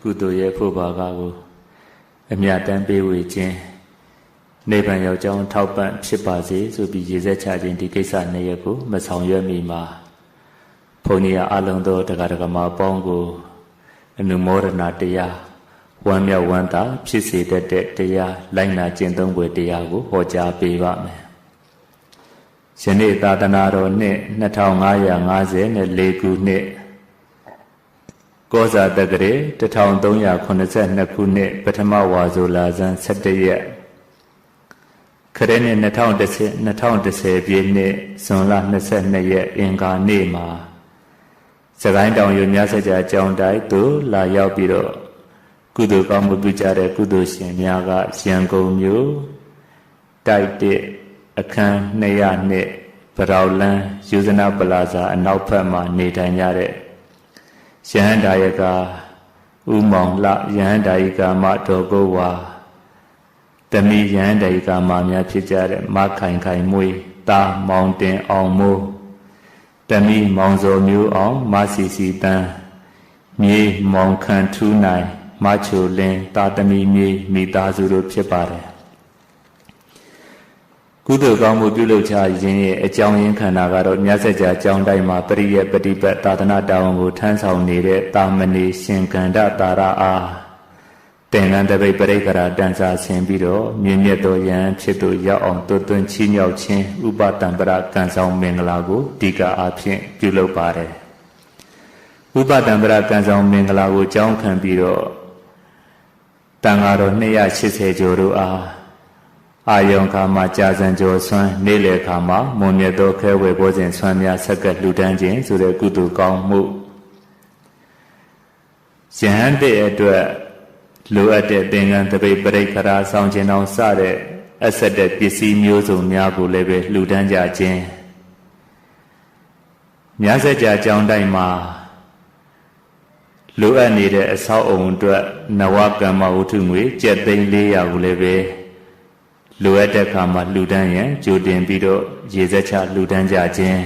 ကုသိုလ်ရဲ့ဖို့ဘာကကိုအမြတ်တမ်းပေးဝေခြင်းနိဗ္ဗာန်ရောက်ကြောင်းထောက်ပံ့ဖြစ်ပါစေဆိုပြီးရည်စက်ချခြင်းဒီကိစ္စနှစ်ရပ်ကိုမဆောင်ရွက်မိမှာဘုန်းကြီးကအလုံးသောတရားဓမ္မပေါင်းကိုအနုမောဒနာတရားဝမ်းမြောက်ဝမ်းသာဖြစ်စေတတ်တဲ့တရားလိုက်နာကျင့်သုံးွယ်တရားကိုဟောကြားပေးပါမယ်ယနေ့သာသနာတော်နှစ်2554ခုနှစ်ကောဇာတက္ကရာ1382ခုနှစ်ပထမဝါဆိုလဆန်း17ရက်ခရစ်နှစ်2010ပြည့်နှစ်ဇွန်လ22ရက်အင်္ဂါနေ့မှာစကိုင်းတောင်ရွမြစကြာကျောင်းတိုက်သို့လာရောက်ပြီးတော့ကုသိုလ်ကောင်းမှုပြုကြတဲ့ကုသိုလ်ရှင်များကရန်ကုန်မြို့တိုက်တစ်အခန်း202ဗရောင်လန်းယူဇနာပလာဇာအနောက်ဘက်မှာနေထိုင်ကြတဲ့ယဟန်ဒါယကဥမောင်လယဟန်ဒါယကမတော်ကိုဝါတမီယဟန်ဒါယကမများဖြစ်ကြတဲ့မခိုင်ခိုင်မွေတာမောင်တင်အောင်မိုးတမီမောင်စောမျိုးအောင်မစီစီတန်းမြေမောင်ခန့်ထူးနိုင်မချိုလင်းတာသမီမြေမိသားစုတို့ဖြစ်ပါတယ်ကုသိုလ်ကောင်းမှုပြုလုပ်ချခြင်းရဲ့အကြောင်းရင်းခန္ဓာကတော့မြတ်စွာဘုရားကျောင်းတိုင်းမှာပရိယပฏิပတ်သာသနာတာဝန်ကိုထမ်းဆောင်နေတဲ့တာမဏေရှင်ကန္ဓတာရအားတင်္ဂန်တပိတ်ပရိက္ခရာတန်စာဆင်ပြီးတော့မြင့်မြတ်သောယံဖြစ်သူရောက်အောင်တွတ်သွင်းချီးမြှောက်ခြင်းဥပတံပရကံဆောင်မင်္ဂလာကိုဒီကအားဖြင့်ပြုလုပ်ပါတယ်ဥပတံပရကံဆောင်မင်္ဂလာကိုကြောင်းခံပြီးတော့တန်ဃာတော်280ကျော်တို့အားအာယုံခါမှာကြာစံကျော်ဆွမ်းနေ့လယ်ခါမှာမွန်မြတ်သောခဲဝယ်ဘောဇဉ်ဆွမ်းများဆက်ကပ်လှူဒန်းခြင်းဆိုတဲ့ကုသိုလ်ကောင်းမှုယဟန်တဲ့အတွက်လိုအပ်တဲ့သင်္ကန်းတပိတ်ပရိက္ခရာဆောင်ခြင်းအောင်စတဲ့အဆက်တဲ့ပစ္စည်းမျိုးစုံများကိုလည်းပဲလှူဒန်းကြခြင်းမြတ်စွာဘုရားကျောင်းတိုင်းမှာလိုအပ်နေတဲ့အဆောက်အုံအတွက်နဝကမ္မဝတ္ထုငွေကျပ်သိန်း400ကိုလည်းပဲလိုအပ်တဲ့အခါမှာလှူဒန်းရန်ကြိုတင်ပြီးတော့ရေစက်ချလှူဒန်းကြခြင်း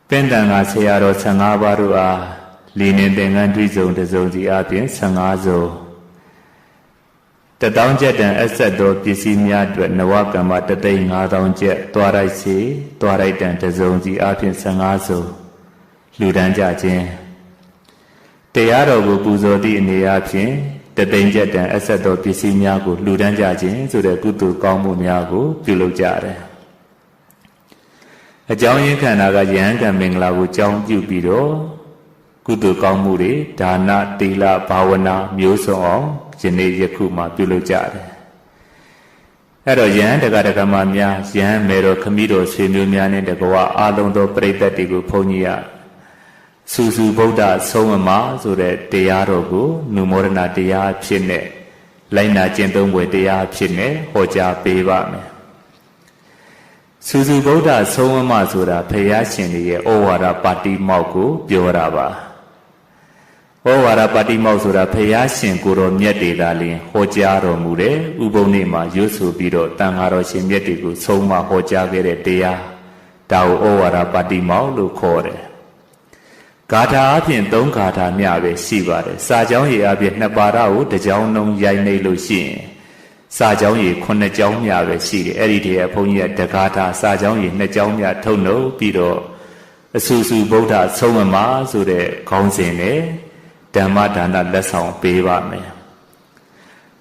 ပင်တန်ကဆရာတော်15ပါးတို့အားလီနင်သင်္ကန်းတွေ့ဆုံတစုံစီအပြင်15စုံ1000ကျပ်တန်အဆက်သောပစ္စည်းများအတွက်နဝကမ္မ3,500ကျပ်သွားလိုက်စီသွားလိုက်တန်တစုံစီအပြင်15စုံလှူဒန်းကြခြင်းတရားတော်ကိုပူဇော်သည့်အနေအချင်း3,000ကျပ်တန်အဆက်သောပစ္စည်းများကိုလှူဒန်းကြခြင်းဆိုတဲ့ကုသိုလ်ကောင်းမှုများကိုပြုလုပ်ကြတယ်အကြောင်းရင်းခန္ဓာကယဟန်ကံမင်္ဂလာကိုကြောင်းပြုပြီးတော့ကုသိုလ်ကောင်းမှုတွေဒါနသီလဘာဝနာမျိုးစုံအောင်ယနေ့ယခုမှပြုလုပ်ကြတယ်အဲ့တော့ယဟန်တက္ကရာမများယဟန်မေတော်ခမည်းတော်ဆွေမျိုးများနဲ့တကွာအာလုံးသောပရိသတ်တွေကိုဘုန်းကြီးကစူစူဗုဒ္ဓဆုံးမဆိုတဲ့တရားတော်ကိုနုမောဒနာတရားဖြစ်နဲ့လိုက်နာကျင့်သုံးွယ်တရားဖြစ်နဲ့ဟောကြားပေးပါမယ်စူစူဗုဒ္ဓဆုံးမဆိုတာဘုရားရှင်ရဲ့ဩဝါဒပါတိမောက်ကိုပြောတာပါဩဝါဒပါတိမောက်ဆိုတာဘုရားရှင်ကိုယ်တော်မြတ်တွေသာလျှင်ဟောကြားတော်မူတယ်ဥပုံနေ့မှာရွတ်ဆိုပြီးတော့တန်ဃာတော်ရှင်မြတ်တွေကိုဆုံးမဟောကြားခဲ့တဲ့တရားဒါကိုဩဝါဒပါတိမောက်လို့ခေါ်တယ်ဂါထာအပြင်3ဂါထာမျှပဲရှိပါတယ်စာကြောင်းရေအပြင်2ပါဒကိုတစ်ကြောင်းလုံးရိုက်နေလို့ရှိရင်စာကြောင်းရေ9ကြောင်းမျှပဲရှိတယ်အဲ့ဒီတည်းကဘုန်းကြီးကတဂါထာစာကြောင်းရေ2ကြောင်းမျှထုတ်နှုတ်ပြီးတော့အဆူဆူဗုဒ္ဓဆုံးမမှာဆိုတဲ့ခေါင်းစဉ်နဲ့ဓမ္မဒါနလက်ဆောင်ပေးပါမယ်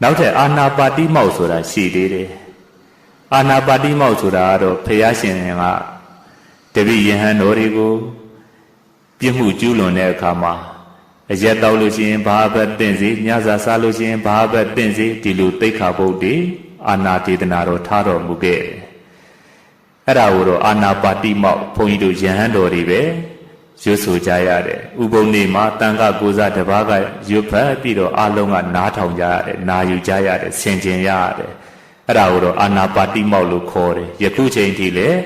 နောက်ထပ်အာနာပါတိမောက်ဆိုတာရှိသေးတယ်အာနာပါတိမောက်ဆိုတာကတော့ဘုရားရှင်ကတပည့်ယဟန်တော်တွေကိုပြစ်မှုကျူးလွန်တဲ့အခါမှာအရက်တောက်လို့ရှိရင်ဘာဘက်တင့်စီညစာစားလို့ရှိရင်ဘာဘက်တင့်စီဒီလိုသိက္ခာပုဒ်တွေအာနာဒေသနာတော်ထားတော်မူခဲ့တယ်အဲ့ဒါကိုတော့အာနာပါတိမောက်ဘုန်းကြီးတို့ယဟန်တော်တွေပဲရွတ်ဆိုကြရတယ်ဥပုံနေ့မှာတန်ခါကိုစားတစ်ပါးကရွတ်ဖတ်ပြီးတော့အလုံးကနားထောင်ကြရတယ်နာယူကြရတယ်ဆင်ခြင်ရရတယ်အဲ့ဒါကိုတော့အာနာပါတိမောက်လို့ခေါ်တယ်ယခုချိန်ထိလည်း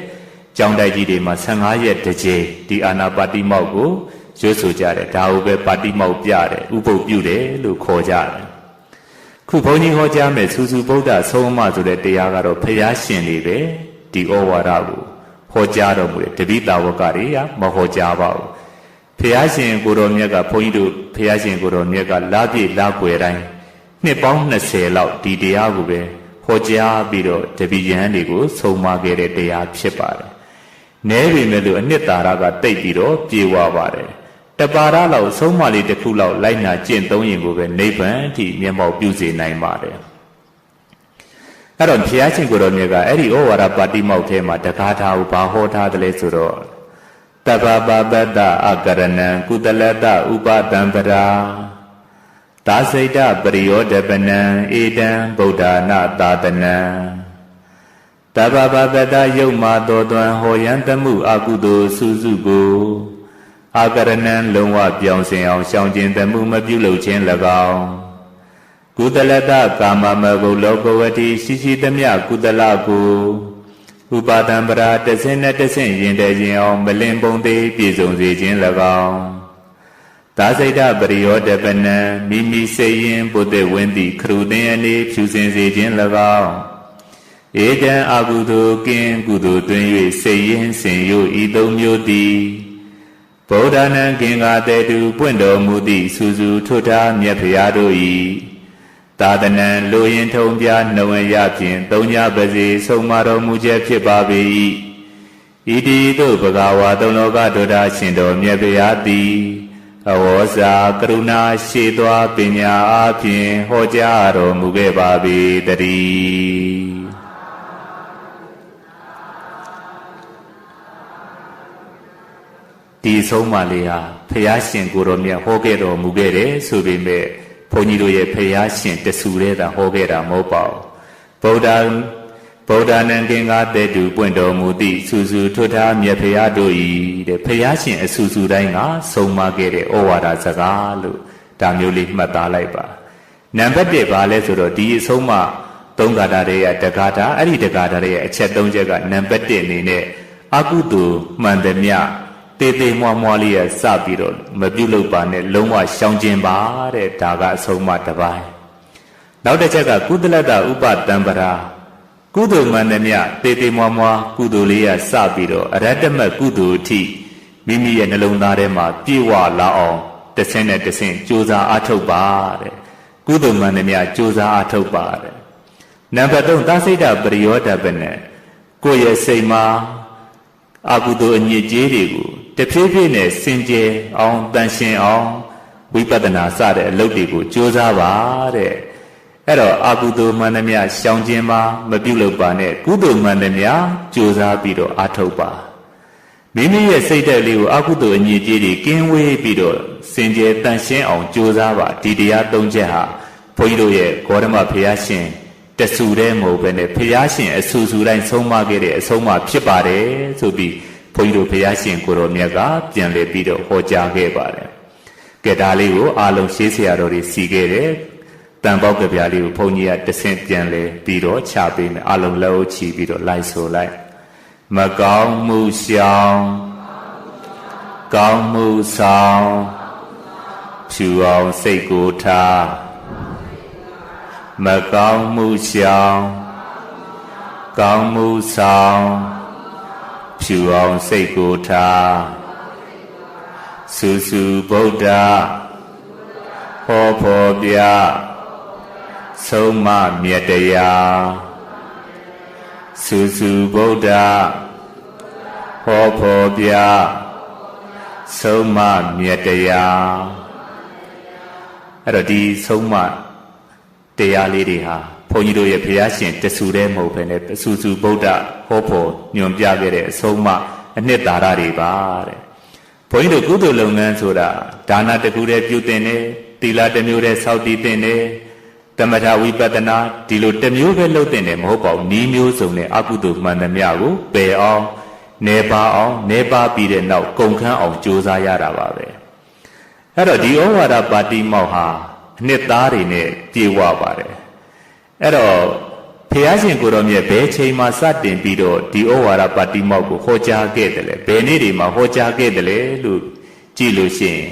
ကျောင်းတိုက်ကြီးတွေမှာ15ရက်တစ်ကြိမ်ဒီအာနာပါတိမောက်ကိုရွတ်ဆိုကြတယ်ဒါကိုပဲပါတိမောက်ပြတယ်ဥပုပ်ပြုတယ်လို့ခေါ်ကြတယ်ခုဘုန်းကြီးဟောကြားမယ်စူစူဗုဒ္ဓဆုံးမဆိုတဲ့တရားကတော့ဘုရားရှင်တွေပဲဒီဩဝါဒကိုဟောကြားတော်မူတယ်တပိတာဝကတွေကမဟောကြားပါဘူးဘ ရားရှင်ကိုတော်မြတ်ကဘုန်းကြီးတို့ဖရားရှင်ကိုတော်မြတ်ကလာပြည့်လာွယ်တိုင်းနှစ်ပေါင်း20လောက်ဒီတရားကိုပဲဟောကြားပြီးတော့တပည့်ယဟန်တွေကိုဆုံးမခဲ့တဲ့တရားဖြစ်ပါတယ်။နဲပေမဲ့လို့အနှစ်သာရကတိတ်ပြီးတော့ပြေဝပါတယ်။တပါရလောက်ဆုံးမလေးတစ်ခုလောက်လိုက်နာကျင့်သုံးရင်ကိုပဲနိဗ္ဗာန်အထိမျက်မှောက်ပြုစေနိုင်ပါတယ်။အဲ့တော့ဘုရားရှင်ကိုတော်မြတ်ကအဲ့ဒီဩဝါဒပါတိမောက်ထဲမှာတကားထားကိုဘာဟောထားသလဲဆိုတော့တပ္ပပပတ္တအကရဏံကုသလတ္တဥပတံပရာသာစိတပရိယောဒပနံဧတံဗုဒ္ဓနာသာသနံတပ္ပပပတ္တယုတ်မာတော်သွံဟောယံတမှုအကုသိုလ်စုစုကိုအကရဏံလုံးဝပြောင်းစင်အောင်ရှောင်ကျဉ်တမှုမပြုလုပ်ခြင်း၎င်းကုသလတ္တကာမမဂုလောကဝတိရှိရှိသမျှကုသလကိုဥပါဒံပရာတဆင်းနဲ့တဆင်းရင်တည်းခြင်းအောင်မလင်ပုံသေးပြည့်စုံစေခြင်း၎င်းသာစိတ်တပရိယောတပနံမိမိစိတ်ရင်ပုတ္တဝင်းသည့်ခရုသင်အနေဖြူစင်စေခြင်း၎င်းဧတံအကုသိုလ်ကင်းကုသိုလ်တွင်၍စိတ်ရင်စင်ယိုဤသုံးမျိုးသည်ဗုဒ္ဓနံကင်္ဂတေတုပွင့်တော်မူသည့်စူစူထွတ်ထားမြတ်ဖရာတို့၏သာသနံလိုရင်ထုံပြနှဝရဖြင့်သုံးညပါစေဆုံးမတော်မူချက်ဖြစ်ပါပေ၏ဣတိသို့ဘဂဝါသုံးလောကဒုဒရှင်တော်မြတ်ဗျာတိအဝေါစာကရုဏာရှိသောပညာအားဖြင့်ဟောကြားတော်မူခဲ့ပါပေတည်းဒီဆုံးမလေးဟာဖျားရှင်ကိုယ်တော်မြတ်ဟောခဲ့တော်မူခဲ့တယ်ဆိုပေမဲ့ဘုန်းကြီးတို့ရဲ့ဖျားရှင်တဆူတဲ့တာဟောခဲ့တာမဟုတ်ပါဘူးဗုဒ္ဓနံကင်္ဂတေတုပွင့်တော်မူသည့်စူစူထွတ်ထားမြတ်ဖရာတို့၏တဲ့ဖရာရှင်အဆူဆူတိုင်းကဆုံးမခဲ့တဲ့ဩဝါဒစကားလို့ဒါမျိုးလေးမှတ်သားလိုက်ပါနံပါတ်1ပါလဲဆိုတော့ဒီအဆုံးမသုံးဂါထာတွေရဲ့တဂါထာအဲ့ဒီတဂါထာတွေရဲ့အချက်3ချက်ကနံပါတ်1အနေနဲ့အကုသိုလ်မှန်သမျှတေးသေးမွားမွားလေးရစပြီးတော့မပြုတ်လို့ပါနဲ့လုံးဝရှောင်ကျင်ပါတဲ့ဒါကအဆုံးအမတစ်ပိုင်းနောက်တစ်ချက်ကကုသလတ္တဥပတံပရာကုသိုလ်မှန်သမျှတေးသေးမွားမွားကုသိုလ်လေးရစပြီးတော့အရတ္တမကုသိုလ်အထိမိမိရဲ့နှလုံးသားထဲမှာပြည့်ဝလာအောင်တစ်ဆင့်နဲ့တစ်ဆင့်ကြိုးစားအားထုတ်ပါတဲ့ကုသိုလ်မှန်သမျှကြိုးစားအားထုတ်ပါတဲ့နံပါတ်3သစိတ္တပရိယောဒပနဲ့ကိုယ့်ရဲ့စိတ်မှာအကုသိုလ်အညစ်အကြေးတွေကိုတဖြည်းဖြည်းနဲ့စင်ကြယ်အောင်တန်ရှင်းအောင်ဝိပဿနာစတဲ့အလုပ်တွေကိုကြိုးစားပါတဲ့အဲ့တော့အကုသိုလ်မှန်သမျှရှောင်ခြင်းမှာမပြုလုပ်ပါနဲ့ကုသိုလ်မှန်သမျှကြိုးစားပြီးတော့အားထုတ်ပါမိမိရဲ့စိတ်ဓာတ်လေးကိုအကုသိုလ်အညစ်အကြေးတွေကင်းဝေးပြီးတော့စင်ကြယ်တန်ရှင်းအောင်ကြိုးစားပါဒီတရား၃ချက်ဟာဘုန်းကြီးတို့ရဲ့ဂေါတမဘုရားရှင်တဆူတဲ့မဟုတ်ပဲနဲ့ဘုရားရှင်အဆူဆူတိုင်းဆုံးမခဲ့တဲ့အဆုံးအမဖြစ်ပါတယ်ဆိုပြီးဘုန်းကြီးတို့ဘုရားရှင်ကိုရောမြတ်ကပြန်လည်ပြီးတော့ဟောကြားခဲ့ပါတယ်ကဲဒါလေးကိုအားလုံးရှေးဆရာတော်တွေစီခဲ့တယ်တန်ပေါက်ကဗျာလေးကိုဘုန်းကြီးကတဆင့်ပြန်လည်ပြီးတော့ချပေးမယ်အားလုံးလက်အုပ်ချီပြီးတော့လိုက်ဆိုလိုက်မကောင်းမှုရှောင်ကောင်းမှုဆောင်ဖြူအောင်စိတ်ကိုထားမကောင်းမှုရှောင်ကောင်းမှုဆောင်ဖြူအောင်စိတ်ကိုထားစူစူဗုဒ္ဓဟောဖော်ပြဆုံးမမြတ်တရားစူစူဗုဒ္ဓဟောဖော်ပြဆုံးမမြတ်တရားအဲ့တော့ဒီဆုံးမတရားလေးတွေဟာဘုန်းကြီးတို့ရဲ့ဘုရားရှင်တဆူတဲ့မဟုတ်ဘဲနဲ့စူစူဗုဒ္ဓဟောဖို့ညွန်ပြခဲ့တဲ့အဆုံးအမအနှစ်သာရတွေပါတဲ့ဘုန်းကြီးတို့ကုသိုလ်လုပ်ငန်းဆိုတာဒါနတစ်ခုတည်းပြုတင်တယ်သီလတစ်မျိုးတည်းစောင့်တည်တင်တယ်သမထဝိပဿနာဒီလိုတစ်မျိုးပဲလုပ်တင်တယ်မဟုတ်ပါဘူးဤမျိုးစုံနဲ့အကုသိုလ်မှန်သမျှကိုပယ်အောင်နေပါအောင်နေပါပြီးတဲ့နောက်ကုန်ခန်းအောင်ကြိုးစားရတာပါပဲအဲ့တော့ဒီဩဝါဒပါတိမောက်ဟာအနှစ်သားတွေနဲ့ပြေဝပါတယ်အဲ့တော့ဘုရားရှင်ကိုရောမြတ်ဘယ်ချိန်မှစတင်ပြီးတော့ဒီဩဝါဒပါတိမောက်ကိုဟောကြားခဲ့တယ်လဲဘယ်နေ့တွေမှာဟောကြားခဲ့တယ်လဲလို့ကြည့်လို့ရှိရင်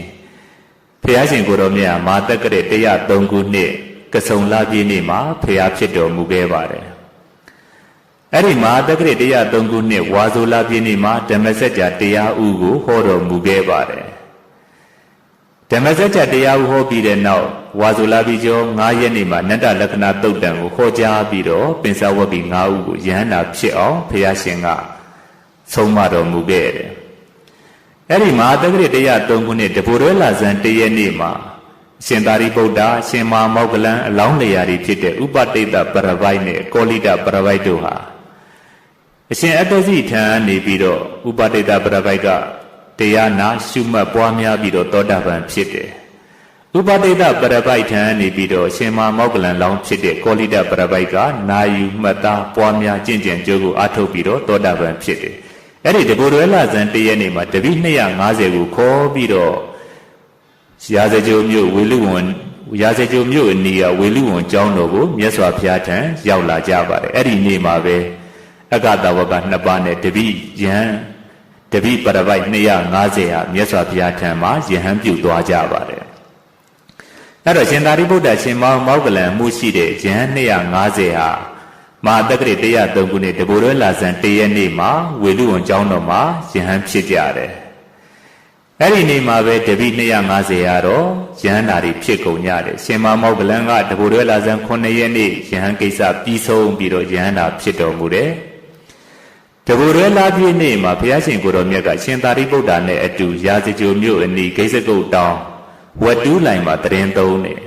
ဘုရားရှင်ကိုရောမြတ်မာတက္ကရာ103ခုနှစ်ကစုံလပြည့်နေ့မှာဘုရားဖြစ်တော်မူခဲ့ပါတယ်အဲ့ဒီမာတက္ကရာ103ခုနှစ်ဝါဆိုလပြည့်နေ့မှာဓမ္မစကြာတရားဥကိုဟောတော်မူခဲ့ပါတယ် ဓမ္မစကြာတရားဟောပြီးတဲ့နောက်ဝါဆိုလာပြီးကျော်9ရက်နေ့မှာနန္ဒလက္ခဏာတုတ်တံကိုဟောကြားပြီးတော့ပင်စဝဂ္ဂီ9ဦးကိုယဟန္တာဖြစ်အောင်ဘုရားရှင်ကဆုံးမတော်မူခဲ့တယ်။အဲ့ဒီမဟာတက္ကရာ103ခုနှစ်တဘူရဲလာဇန်1ရက်နေ့မှာရှင်သာရိပုတ္တရာရှင်မဟာမောဂလန်အလောင်းလျာတွေဖြစ်တဲ့ဥပတိတ္တပရပိုက်နဲ့ကောလိတပရပိုက်တို့ဟာအရှင်အတ္တစီထံနေပြီးတော့ဥပတိတ္တပရပိုက်ကတရားနာရှုမှတ်ပွားများပြီးတော့သောတာပန်ဖြစ်တယ်။ဥပတိတ္တပရပိုက်ထံနေပြီးတော့ရှင်မဟာမောဂလန်လောင်းဖြစ်တဲ့ကောလိတပရပိုက်ကနာယူမှတ်သားပွားများကျင့်ကြံကြိုးကိုအားထုတ်ပြီးတော့သောတာပန်ဖြစ်တယ်။အဲ့ဒီတဘူရဲလာဇန်1ရက်နေ့မှာတပိ250ကိုခေါ်ပြီးတော့ရာဇကြိုမြို့ဝေလူဝန်ရာဇကြိုမြို့အနီးဝေလူဝန်ကျောင်းတော်ကိုမြတ်စွာဘုရားထံရောက်လာကြပါတယ်အဲ့ဒီနေ့မှာပဲအက္ခတဝက2ပါးနဲ့တပိယဟန်တပိပရပိုက်250ဟာမြတ်စွာဘုရားထံမှာယဟန်ပြုသွားကြပါတယ်အဲ့တော့ရှင်သာရိပုတ္တရှင်မောဂလန်မှုရှိတဲ့ယဟန်250ဟာမဟာတက္ကရာ103ခုနှစ်တဘူရဲလာဇန်1ရက်နေ့မှာဝေလူဝန်ကျောင်းတော်မှာယဟန်ဖြစ်ကြတယ်အဲ့ဒီနေ့မှာပဲတပိ250ရတော့ယဟန္တာတွေဖြစ်ကုန်ကြတယ်ရှင်မောဂလန်ကတဘူရဲလာဇန်9ရက်နေ့ယဟန်ကိစ္စပြီးဆုံးပြီးတော့ယဟန္တာဖြစ်တော်မူတယ်တဘူရဲလာပြည့်နေ့မှာဘုရားရှင်ကိုတော်မြတ်ကရှင်သာရိပုတ္တရာနဲ့အတူရာဇကြိုမြို့အနီးဂိဇကုတ်တောင်ဝတ်တူးလိုင်မှာတရင်သုံးတယ်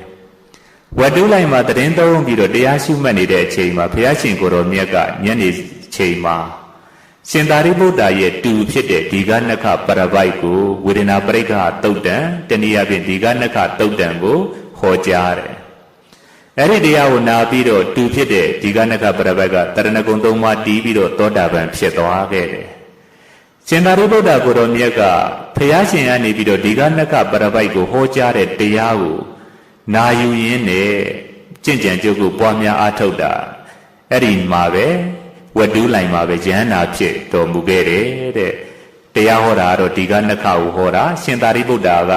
ဝတ်တူးလိုင်မှာတရင်သုံးပြီးတော့တရားရှုမှတ်နေတဲ့အချိန်မှာဘုရားရှင်ကိုတော်မြတ်ကညနေချိန်မှာရှင်သာရိပုတ္တရာရဲ့တူဖြစ်တဲ့ဒီဃနခပရပိုက်ကိုဝေဒနာပရိက္ခတုတ်တံတနည်းအားဖြင့်ဒီဃနခတုတ်တံကိုဟောကြားတယ်။အဲ့ဒီတရားကိုနာပြီးတော့တူဖြစ်တဲ့ဒီဃနခပရပိုက်ကတရဏဂုံ3ပါးတီးပြီးတော့သောတာပန်ဖြစ်သွားခဲ့တယ်။ရှင်သာရိပုတ္တရာကိုတော်မြတ်ကဖျားရှင်ကနေပြီးတော့ဒီဃနခပရပိုက်ကိုဟောကြားတဲ့တရားကိုနာယူရင်းနဲ့ကျင့်ကြံကြုတ်ကိုပွားများအားထုတ်တာအဲ့ဒီမှာပဲဝတ်တူးလိုင်မှာပဲယဟန္တာဖြစ်တော်မူခဲ့တယ်တဲ့တရားဟောတာကတော့ဒီကနခကိုဟောတာရှင်သာရိပုတ္တရာက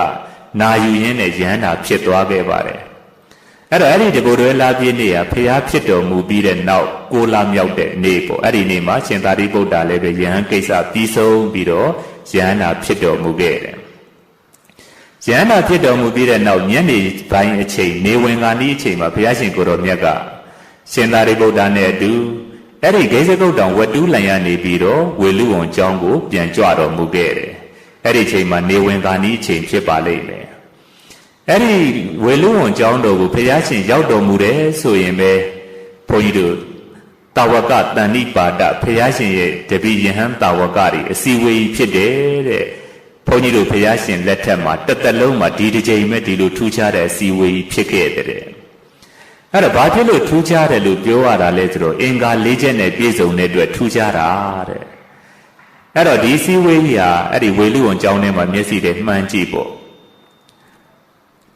နာယူရင်းနဲ့ယဟန္တာဖြစ်သွားခဲ့ပါတယ်အဲ့တော့အဲ့ဒီတဘူရဲလာပြည့်နေ့ဟာဖျားဖြစ်တော်မူပြီးတဲ့နောက်6လမြောက်တဲ့နေ့ပေါ့အဲ့ဒီနေ့မှာရှင်သာရိပုတ္တရာလည်းပဲယဟန်ကိစ္စပြီးဆုံးပြီးတော့ယဟန္တာဖြစ်တော်မူခဲ့တယ်ယဟန္တာဖြစ်တော်မူပြီးတဲ့နောက်ညနေပိုင်းအချိန်နေဝင်ခါနီးအချိန်မှာဘုရားရှင်ကိုတော်မြတ်ကရှင်သာရိပုတ္တရာနဲ့အတူအဲ့ဒီဂိဇကုတ်တောင်ဝတ်တူးလိုင်ရနေပြီးတော့ဝေလူဝန်ကျောင်းကိုပြန်ကြွတော်မူခဲ့တယ်အဲ့ဒီအချိန်မှာနေဝင်ခါနီးအချိန်ဖြစ်ပါလိမ့်မယ်အဲ့ဒီဝေလူဝန်ကျောင်းတော်ကိုဘုရားရှင်ရောက်တော်မူတယ်ဆိုရင်ပဲဘုန်းကြီးတို့တာဝကတန်ဏိပါဒဘုရားရှင်ရဲ့တပိယဟန်တာဝကတွေအစီဝေးဖြစ်တယ်တဲ့ဘုန်းကြီးတို့ဘုရားရှင်လက်ထက်မှာတစ်သက်လုံးမှာဒီတစ်ချိန်မဲ့ဒီလိုထူးခြားတဲ့အစီဝေးဖြစ်ခဲ့တဲ့အဲ့တော့ဘာဖြစ်လို့ထူးခြားတယ်လို့ပြောရတာလဲဆိုတော့အင်္ဂါ၄ချက်နဲ့ပြည့်စုံတဲ့အတွက်ထူးခြားတာတဲ့အဲ့တော့ဒီစီဝေးကြီးဟာအဲ့ဒီဝေလူဝန်ကျောင်းထဲမှာမျက်စိနဲ့မှန်းကြည့်ပေါ့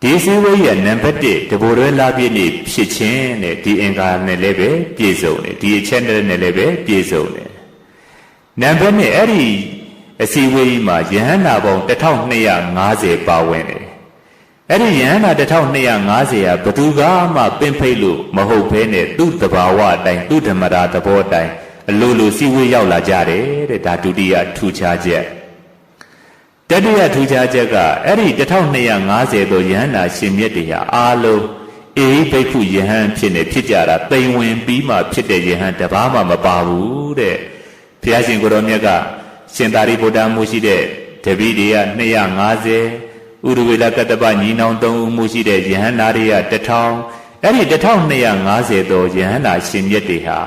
ဒီစီဝေးကြီးကနံပါတ်1တဘူရဲလာပြည့်နေဖြစ်ခြင်းတဲ့ဒီအင်္ဂါနဲ့လည်းပဲပြည့်စုံတယ်ဒီအချက်နဲ့လည်းပဲပြည့်စုံတယ်နံပါတ်2အဲ့ဒီအစီဝေးကြီးမှာယဟန္တာပေါင်း1250ပါဝင်တယ်အဲ့ဒီယဟန္တာ1250ဟာဘသူကမှပင်ဖိတ်လို့မဟုတ်ဘဲနဲ့သူ့တဘာဝအတိုင်းသူ့ဓမ္မတာသဘောအတိုင်းအလိုလိုစီဝေးရောက်လာကြတယ်တဲ့ဒါဒုတိယထူးခြားချက်တတိယထူးခြားချက်ကအဲ့ဒီ1250သောယဟန္တာရှင်မြတ်တွေဟာအားလုံးအေဟိဘိက္ခုယဟန်ဖြစ်နေဖြစ်ကြတာတိမ်ဝင်ပြီးမှဖြစ်တဲ့ယဟန်တပါးမှမပါဘူးတဲ့ဘုရားရှင်ကိုရောမြတ်ကရှင်သာရိပုတ္တရာမှုရှိတဲ့တပည့်တွေက250ဥရဝေလကတ္တပညီနောင်3ဦးမှုရှိတဲ့ယဟန္တာတွေက1000အဲ့ဒီ1250သောယဟန္တာရှင်မြတ်တွေဟာ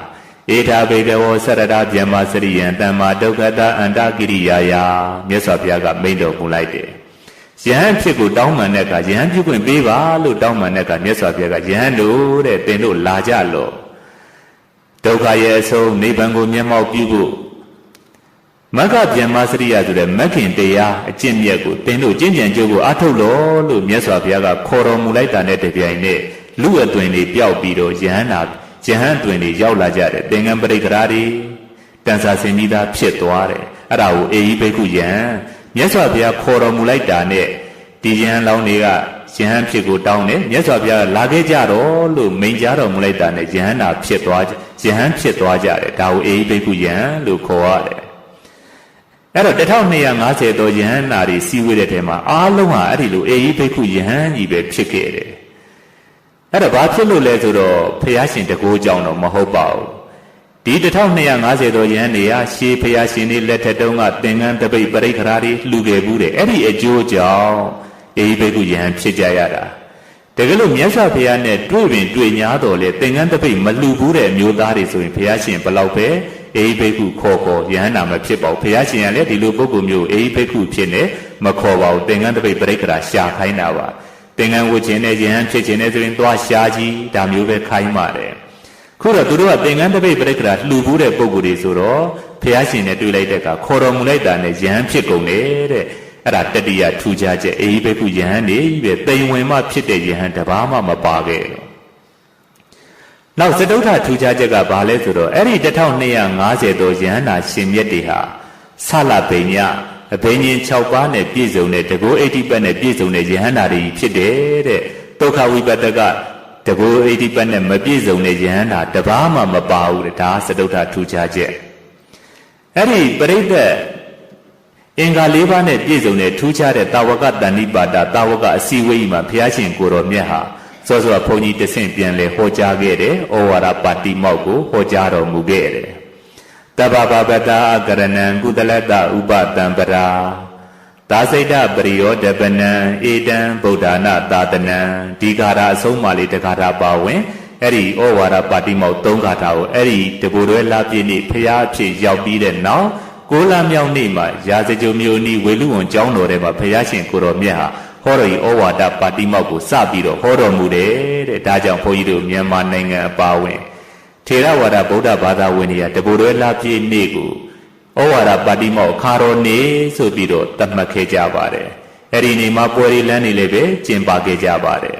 ဧထာဘိကဝောသရတဗျမ္မာစရိယံတမ္မာဒုက္ခတာအန္တကိရိယာယမြတ်စွာဘုရားကမိန့်တော်မူလိုက်တယ်ယဟန်ဖြစ်ကိုတောင်းပန်တဲ့အခါယဟန်ပြုခွင့်ပေးပါလို့တောင်းပန်တဲ့အခါမြတ်စွာဘုရားကယဟန်တို့တဲ့သင်တို့လာကြလို့ဒုက္ခရဲ့အဆုံးနိဗ္ဗာန်ကိုမျက်မှောက်ပြုဖို့မဂ္ဂဗျမ္မာစရိယဆိုတဲ့မဂ်ခင်တရားအကျင့်မြတ်ကိုသင်တို့ကျင့်ကြံကြိုးကိုအားထုတ်လို့မြတ်စွာဘုရားကခေါ်တော်မူလိုက်တာနဲ့တပြိုင်နက်လူအသွင်တွေပျောက်ပြီးတော့ယဟန်တွင်တွေရောက်လာကြတယ်သင်္ကန်းပရိက္ခရာတွေတန်ဆာဆင်ပြီးသားဖြစ်သွားတယ်အဲ့ဒါကိုအေဟိဘိက္ခုယဟန်မြတ်စွာဘုရားခေါ်တော်မူလိုက်တာနဲ့ဒီယဟန်လောင်းတွေကယဟန်ဖြစ်ကိုတောင်းတယ်မြတ်စွာဘုရားလာခဲ့ကြတော့လို့မိန့်ကြားတော်မူလိုက်တာနဲ့ယဟန်ဖြစ်သွားကြတယ်ဒါကိုအေဟိဘိက္ခုယဟန်လို့ခေါ်ရတယ် အဲ့တော့1250သောယဟန်နာတွေစီဝေးတဲ့ထဲမှာအားလုံးဟာအဲ့ဒီလိုအေဟိဘိက္ခုယဟန်ကြီးပဲဖြစ်ခဲ့တယ်အဲ့တော့ဘာဖြစ်လို့လဲဆိုတော့ဘုရားရှင်တကိုးကြောင့်တော့မဟုတ်ပါဘူးဒီ1250သောယဟန်တွေကရှေးဘုရားရှင်တွေလက်ထက်တုန်းကသင်္ကန်းတပိတ်ပရိက္ခရာတွေလှူခဲ့ဘူးတဲ့အဲ့ဒီအကျိုးကြောင့်အေဟိဘိက္ခုယဟန်ဖြစ်ကြရတာတကယ်လို့မြတ်စွာဘုရားနဲ့တွေ့ပင်တွေ့냐တော့လေသင်္ကန်းတပိတ်မလှူဘူးတဲ့မျိုးသားတွေဆိုရင်ဘုရားရှင်ဘလောက်ပဲအေဟိဘိက္ခုခေါ်ယဟန္တာမဖြစ်ပါဘူးဘုရားရှင်ကလည်းဒီလိုပုဂ္ဂိုလ်မျိုးအေဟိဘိက္ခုဖြစ်နေမခေါ်ပါဘူးသင်္ကန်းတပိတ်ပရိက္ခရာရှာခိုင်းတာပါသင်္ကန်းဝတ်ခြင်းနဲ့ယဟန်ဖြစ်ခြင်းနဲ့ဆိုရင်သွားရှာကြီးဒါမျိုးပဲခိုင်းပါတယ်ခုတော့သူတို့ကသင်္ကန်းတပိတ်ပရိက္ခရာလှူဘူးတဲ့ပုဂ္ဂိုလ်တွေဆိုတော့ဘုရားရှင်နဲ့တွေ့လိုက်တဲ့အခါခေါ်တော်မူလိုက်တာနဲ့ယဟန်ဖြစ်ကုန်တယ်တဲ့အဲ့ဒါတတိယထူခြားချက်အေဟိဘိက္ခုယဟန်နေပဲတိမ်ဝင်မှဖြစ်တဲ့ယဟန်တပါးမှမပါခဲ့တော့နောက်စတုထထူခြားချက်ကဘာလဲဆိုတော့အဲ့ဒီ1250သောယဟန္တာရှင်မြတ်တွေဟာဆလဗိညအဘိညာဉ်6ပါးနဲ့ပြည့်စုံတဲ့တကော80ပတ်နဲ့ပြည့်စုံတဲ့ယဟန္တာတွေဖြစ်တယ်တဲ့ဒုက္ခဝိပတ္တကတကော80ပတ်နဲ့မပြည့်စုံတဲ့ယဟန္တာတပါးမှမပါဘူးတဲ့ဒါစတုထထူခြားချက်အဲ့ဒီပရိသတ်အင်္ဂါ၄ပါးနဲ့ပြည့်စုံတဲ့ထူးခြားတဲ့တာဝကတဏ္ဍိပါဒတာဝကအစည်းအဝေးမှာဘုရားရှင်ကိုယ်တော်မြတ်ဟာစောစောဘုန်းကြီးတဆင့်ပြန်လဲဟောကြားခဲ့တယ်ဩဝါဒပါတိမောက်ကိုဟောကြားတော်မူခဲ့တယ်တဗ္ဗဗဗတာအကရဏံကုသလတ္တဥပတံပရာသာစိတ်တပရိယောဒပနံဧတံဗုဒ္ဓနာသာတနံဒီဂါရအဆုံးမှလေးတဂါရပါဝင်အဲ့ဒီဩဝါဒပါတိမောက်၃ဂါထာကိုအဲ့ဒီတဘူတွဲလာပြည့်နေ့ဖရာအဖြစ်ရောက်ပြီးတဲ့နောက်ကိုလမြောက်နေ့မှာရာဇကြုံမျိုးနီးဝေလူဝန်ကျောင်းတော်ထဲမှာဘုရားရှင်ကိုတော်မြတ်ဟာဟောတော်ဤဩဝါဒပါတိမောက်ကိုစပြီးတော့ဟောတော်မူတယ်တဲ့ဒါကြောင့်ဘုန်းကြီးတို့မြန်မာနိုင်ငံအပါအဝင်ထေရဝါဒဗုဒ္ဓဘာသာဝင်တွေကတဘူတွဲလာပြည့်နေ့ကိုဩဝါဒပါတိမောက်ခါတော်နေ့ဆိုပြီးတော့သတ်မှတ်ခဲ့ကြပါတယ်အဲ့ဒီနေ့မှာပွဲရီလမ်းနေလည်းပဲကျင်းပခဲ့ကြပါတယ်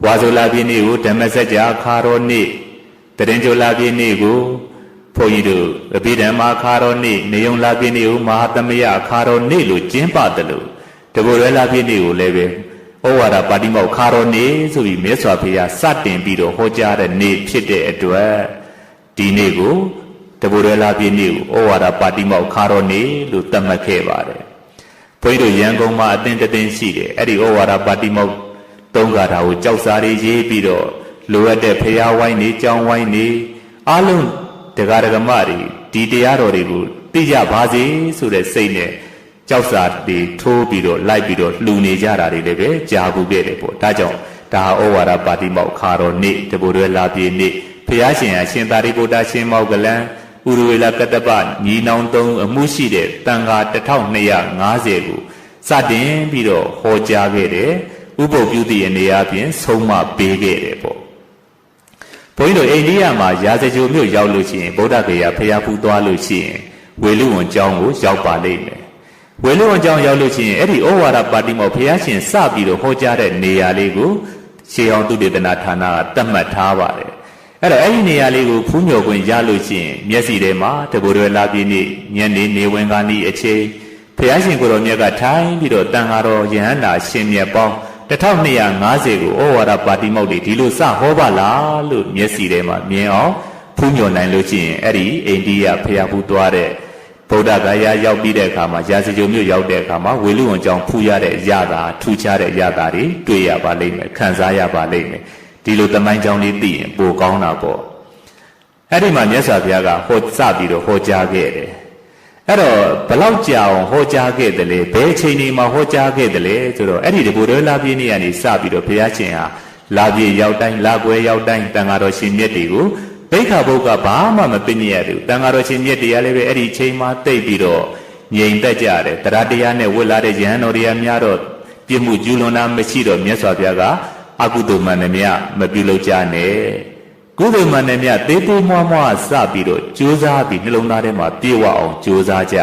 ဝါဆိုလာပြည့်နေ့ကိုဓမ္မစကြာခါတော်နေ့တရင်ကျော်လာပြည့်နေ့ကိုဘုန်းကြီးတို့အဘိဓမ္မာခါတော်နေ့နေုံလာပြည့်နေ့ကိုမဟာသမယခါတော်နေ့လို့ကျင်းပတယ်လို့တဘူရဲလာပြည့်နေ့ကိုလည်းပဲဩဝါဒပါတိမောက်ခါတော်နေ့ဆိုပြီးမြတ်စွာဘုရားစတင်ပြီးတော့ဟောကြားတဲ့နေ့ဖြစ်တဲ့အတွက်ဒီနေ့ကိုတဘူရဲလာပြည့်နေ့ကိုဩဝါဒပါတိမောက်ခါတော်နေ့လို့သတ်မှတ်ခဲ့ပါတယ်ဘုန်းကြီးတို့ရန်ကုန်မှာအသင်းတစ်သင်းရှိတယ်အဲ့ဒီဩဝါဒပါတိမောက်၃ဂါထာကိုကြောက်စာတွေရေးပြီးတော့လိုအပ်တဲ့ဘုရားဝိုင်းနေကျောင်းဝိုင်းနေအားလုံးတရားဓမ္မတွေဒီတရားတော်တွေကိုသိကြပါစေဆိုတဲ့စိတ်နဲ့ကြောက်စာတွေထိုးပြီးတော့လိုက်ပြီးတော့လှူနေကြတာတွေလည်းပဲကြားဘူးခဲ့တယ်ပေါ့ဒါကြောင့်ဒါဩဝါဒပါတိမောက်ခါတော်နေ့တဘူတွဲလာပြည့်နေ့ဘုရားရှင်ဟာရှင်သာရိပုတ္တရှင်မောက္ကလံဥရဝေလကတ္တပညီနောင်သုံးအမှုရှိတဲ့တန်ခါ1250ကိုစတင်ပြီးတော့ဟောကြားခဲ့တယ်ဥပုပ်ပြုသည့်အနေအချင်းဆုံးမပေးခဲ့တယ်ပေါ့ဘုန်းကြီးတို့အိန္ဒိယမှာရာဇဂိုမြို့ရောက်လို့ရှိရင်ဗုဒ္ဓဂယာဖျားဖူးသွားလို့ရှိရင်ဝေလူဝန်ကျောင်းကိုရောက်ပါလိမ့်မယ်ဝေလူဝန်ကျောင်းရောက်လို့ရှိရင်အဲ့ဒီဩဝါဒပါတိမောက်ဘုရားရှင်စပြီးတော့ဟောကြားတဲ့နေရာလေးကိုရှေးဟောင်းသုတေသနဌာနကသတ်မှတ်ထားပါတယ်အဲ့တော့အဲ့ဒီနေရာလေးကိုဖူးမြော်ခွင့်ရလို့ရှိရင်မျက်စိထဲမှာတဘူရဲလာပြည့်နေ့ညနေနေဝင်ကနီးအချိန်ဘုရားရှင်ကိုယ်တော်မြတ်ကထိုင်ပြီးတော့တန်ဃာတော်ယဟန္တာရှင်မြတ်ပေါင်း1250ကိုဩဝါဒပါတိမောက်တွေဒီလိုစဟောပါလားလို့မျက်စိထဲမှာမြင်အောင်ဖူးမြော်နိုင်လို့ရှိရင်အဲ့ဒီအိန္ဒိယဖျားဖူးသွားတဲ့ဗုဒ္ဓဂယာရောက်ပြီးတဲ့အခါမှာရာဇဂိုမြို့ရောက်တဲ့အခါမှာဝေလူဝန်ကျောင်းဖူးရတဲ့ရတာထူးခြားတဲ့ရတာတွေတွေ့ရပါလိမ့်မယ်ခံစားရပါလိမ့်မယ်ဒီလိုသမိုင်းကြောင်းလေးသိရင်ပိုကောင်းတာပေါ့အဲ့ဒီမှာမြတ်စွာဘုရားကဟောစပြီးတော့ဟောကြားခဲ့တယ်အဲ့တော့ဘလောက်ကြာအောင်ဟောကြားခဲ့တယ်လေဘယ်အချိန်ဒီမှာဟောကြားခဲ့တယ်လေဆိုတော့အဲ့ဒီတဘူရဲလာပြည့်နေ့ကနေစပြီးတော့ဘုရားရှင်ဟာလာပြည့်ရောက်တိုင်းလာကွယ်ရောက်တိုင်းတန်ဃာတော်ရှင်မြတ်တွေကိုဘိက္ခဘုတ်ကဘာမှမပင်ရဘူးတန်ဃာတော်ရှင်မြတ်တွေကလည်းပဲအဲ့ဒီချိန်မှာတိတ်ပြီးတော့ငြိမ်သက်ကြတယ်တရားတရားနဲ့ဝတ်လာတဲ့ယဟန်တော်တွေကများတော့ပြစ်မှုကျူးလွန်တာမရှိတော့မြတ်စွာဘုရားကအကုသိုလ်မှန်သမျှမပြုလုပ်ကြနဲ့ကုသိုလ်မှန်သမျှသေးသေးမွှားမွှားစပြီးတော့ကြိုးစားပြီးနှလုံးသားထဲမှာပြေဝအောင်ကြိုးစားကြ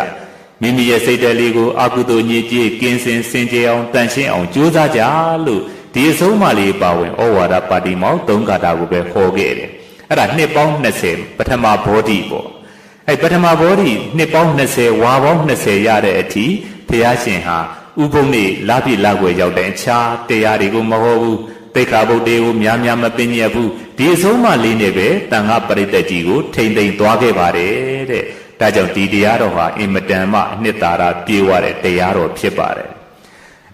မိမိရဲ့စိတ်ဓာတ်လေးကိုအကုသိုလ်ညစ်ကြေးကင်းစင်စင်ကြယ်အောင်တန်ရှင်းအောင်ကြိုးစားကြလို့ဒီအဆုံးအမလေးပါဝင်ဩဝါဒပါတိမောက်၃ဂါထာကိုပဲဟောခဲ့တယ်အဲ့ဒါနှစ်ပေါင်း20ပထမဘောဓိပေါ့အဲ့ပထမဘောဓိနှစ်ပေါင်း20ဝါပေါင်း20ရတဲ့အထိဘုရားရှင်ဟာဥပုံနေ့လာပြည့်လာွယ်ရောက်တဲ့အခြားတရားတွေကိုမဟောဘူးသိက္ခာပုဒ်တွေကိုများများမပင်ညက်ဘူးဒီအဆုံးအမလေးနဲ့ပဲတန်ခါပရိသတ်ကြီးကိုထိမ့်သိမ့်သွားခဲ့ပါတယ်တဲ့ဒါ ဒါကြောင့်ဒီတရားတော်ဟာအင်မတန်မှအနှစ်သာရပြေဝတဲ့တရားတော်ဖြစ်ပါတယ်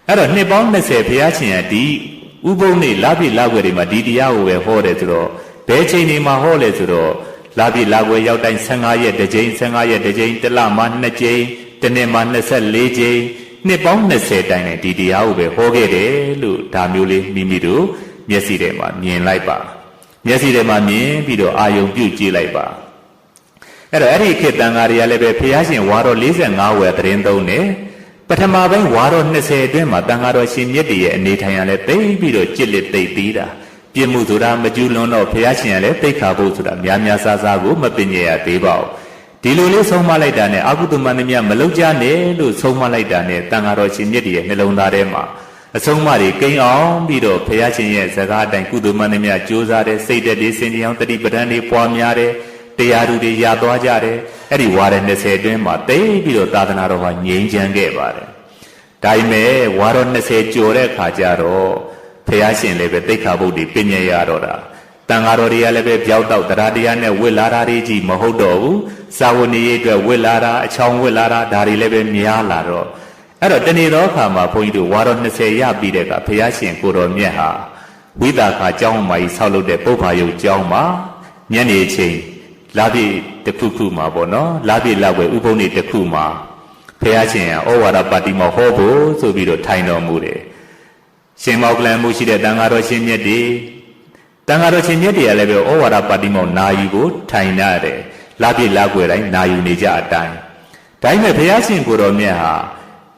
အဲ့တော့နှစ်ပေါင်း20ဘုရားရှင်ကဒီဥပုံနေ့လပြည့်လကွယ်တွေမှာဒီတရားကိုပဲဟောတယ်ဆိုတော့ဘယ်ချိန်တွေမှာဟောလဲဆိုတော့လပြည့်လကွယ်ရောက်တိုင်း15ရက်တစ်ကြိမ်15ရက်တစ်ကြိမ်တစ်လမှာ2ကြိမ်တစ်နှစ်မှာ24ကြိမ်နှစ်ပေါင်း20တိုင်နဲ့ဒီတရားကိုပဲဟောခဲ့တယ်လို့ဒါမျိုးလေးမိမိတို့မျက်စိထဲမှာမြင်လိုက်ပါမျက်စိထဲမှာမြင်ပြီးတော့အာယုံပြုကြည့်လိုက်ပါအဲ့တော့အဲ့ဒီခေတ်တန်ဃာတွေကလည်းပဲဘုရားရှင်ဝါတော်45ဝယ်သတင်းသုံးတယ်ပထမပိုင်းဝါတော်20အတွင်းမှာတန်ဃာတော်ရှင်မြတ်တည်းရဲ့အနေထိုင်ရလဲသိပြီးတော့ကြစ်လက်သိပြီးတာပြစ်မှုဆိုတာမကျူးလွန်တော့ဘုရားရှင်ကလည်းသိခါဖို့ဆိုတာများများဆဆကိုမပင်ရသေးပါဘူးဒီလိုလေးဆုံးမလိုက်တာနဲ့အကုသမန္တမြမလောက်ကြနဲ့လို့ဆုံးမလိုက်တာနဲ့တန်ဃာတော်ရှင်မြတ်တည်းရဲ့နှလုံးသားထဲမှာအဆုံးအမတွေကိန်းအောင်ပြီးတော့ဘုရားရှင်ရဲ့စကားအတိုင်းကုသမန္တမြကြိုးစားတဲ့စိတ်သက်တွေစင်ကြအောင်တတိပဒံတွေပွားများတဲ့တရားသူတွေရသွားကြတယ်အဲ့ဒီဝါရ20အတွင်းမှာတိတ်ပြီးတော့သာသနာတော်ဟာငြိမ်းချမ်းခဲ့ပါတယ်ဒါပေမဲ့ဝါရ20ကျော်တဲ့အခါကျတော့ဘုရားရှင်လည်းပဲသိက္ခာပုဒ်တွေပြည့်ညက်ရတော့တာတန်ဃာတော်တွေကလည်းပဲပြောက်တော့တရားတရားနဲ့ဝစ်လာတာတွေကြီးမဟုတ်တော့ဘူးစာဝဏီရေးအတွက်ဝစ်လာတာအချောင်းဝစ်လာတာဒါတွေလည်းပဲများလာတော့အဲ့တော့တနေ့သောအခါမှာဘုန်းကြီးတို့ဝါရ20ရပြီးတဲ့အခါဘုရားရှင်ကိုတော်မြတ်ဟာဝိသခာကျောင်းမှာကြီးဆောက်လုပ်တဲ့ပုဗ္ဗာယုတ်ကျောင်းမှာညနေချိန်လာပြီတစ်ခုခုမှာပေါ့နော်လာပြီလောက်ပဲဥပုံနေတစ်ခုမှာဘုရားရှင်ကဩဝါဒပါတိမောဟောဖို့ဆိုပြီးတော့ထိုင်တော်မူတယ်ရှင်မောကလန်မှုရှိတဲ့တန်ဃာတော်ရှင်မြတ်တွေတန်ဃာတော်ရှင်မြတ်တွေကလည်းပဲဩဝါဒပါတိမောနာယူကိုထိုင်နာတယ်လာပြီလောက်ွယ်တိုင်းနာယူနေကြအတိုင်းဒါပေမဲ့ဘုရားရှင်ကိုတော်မြတ်ဟာ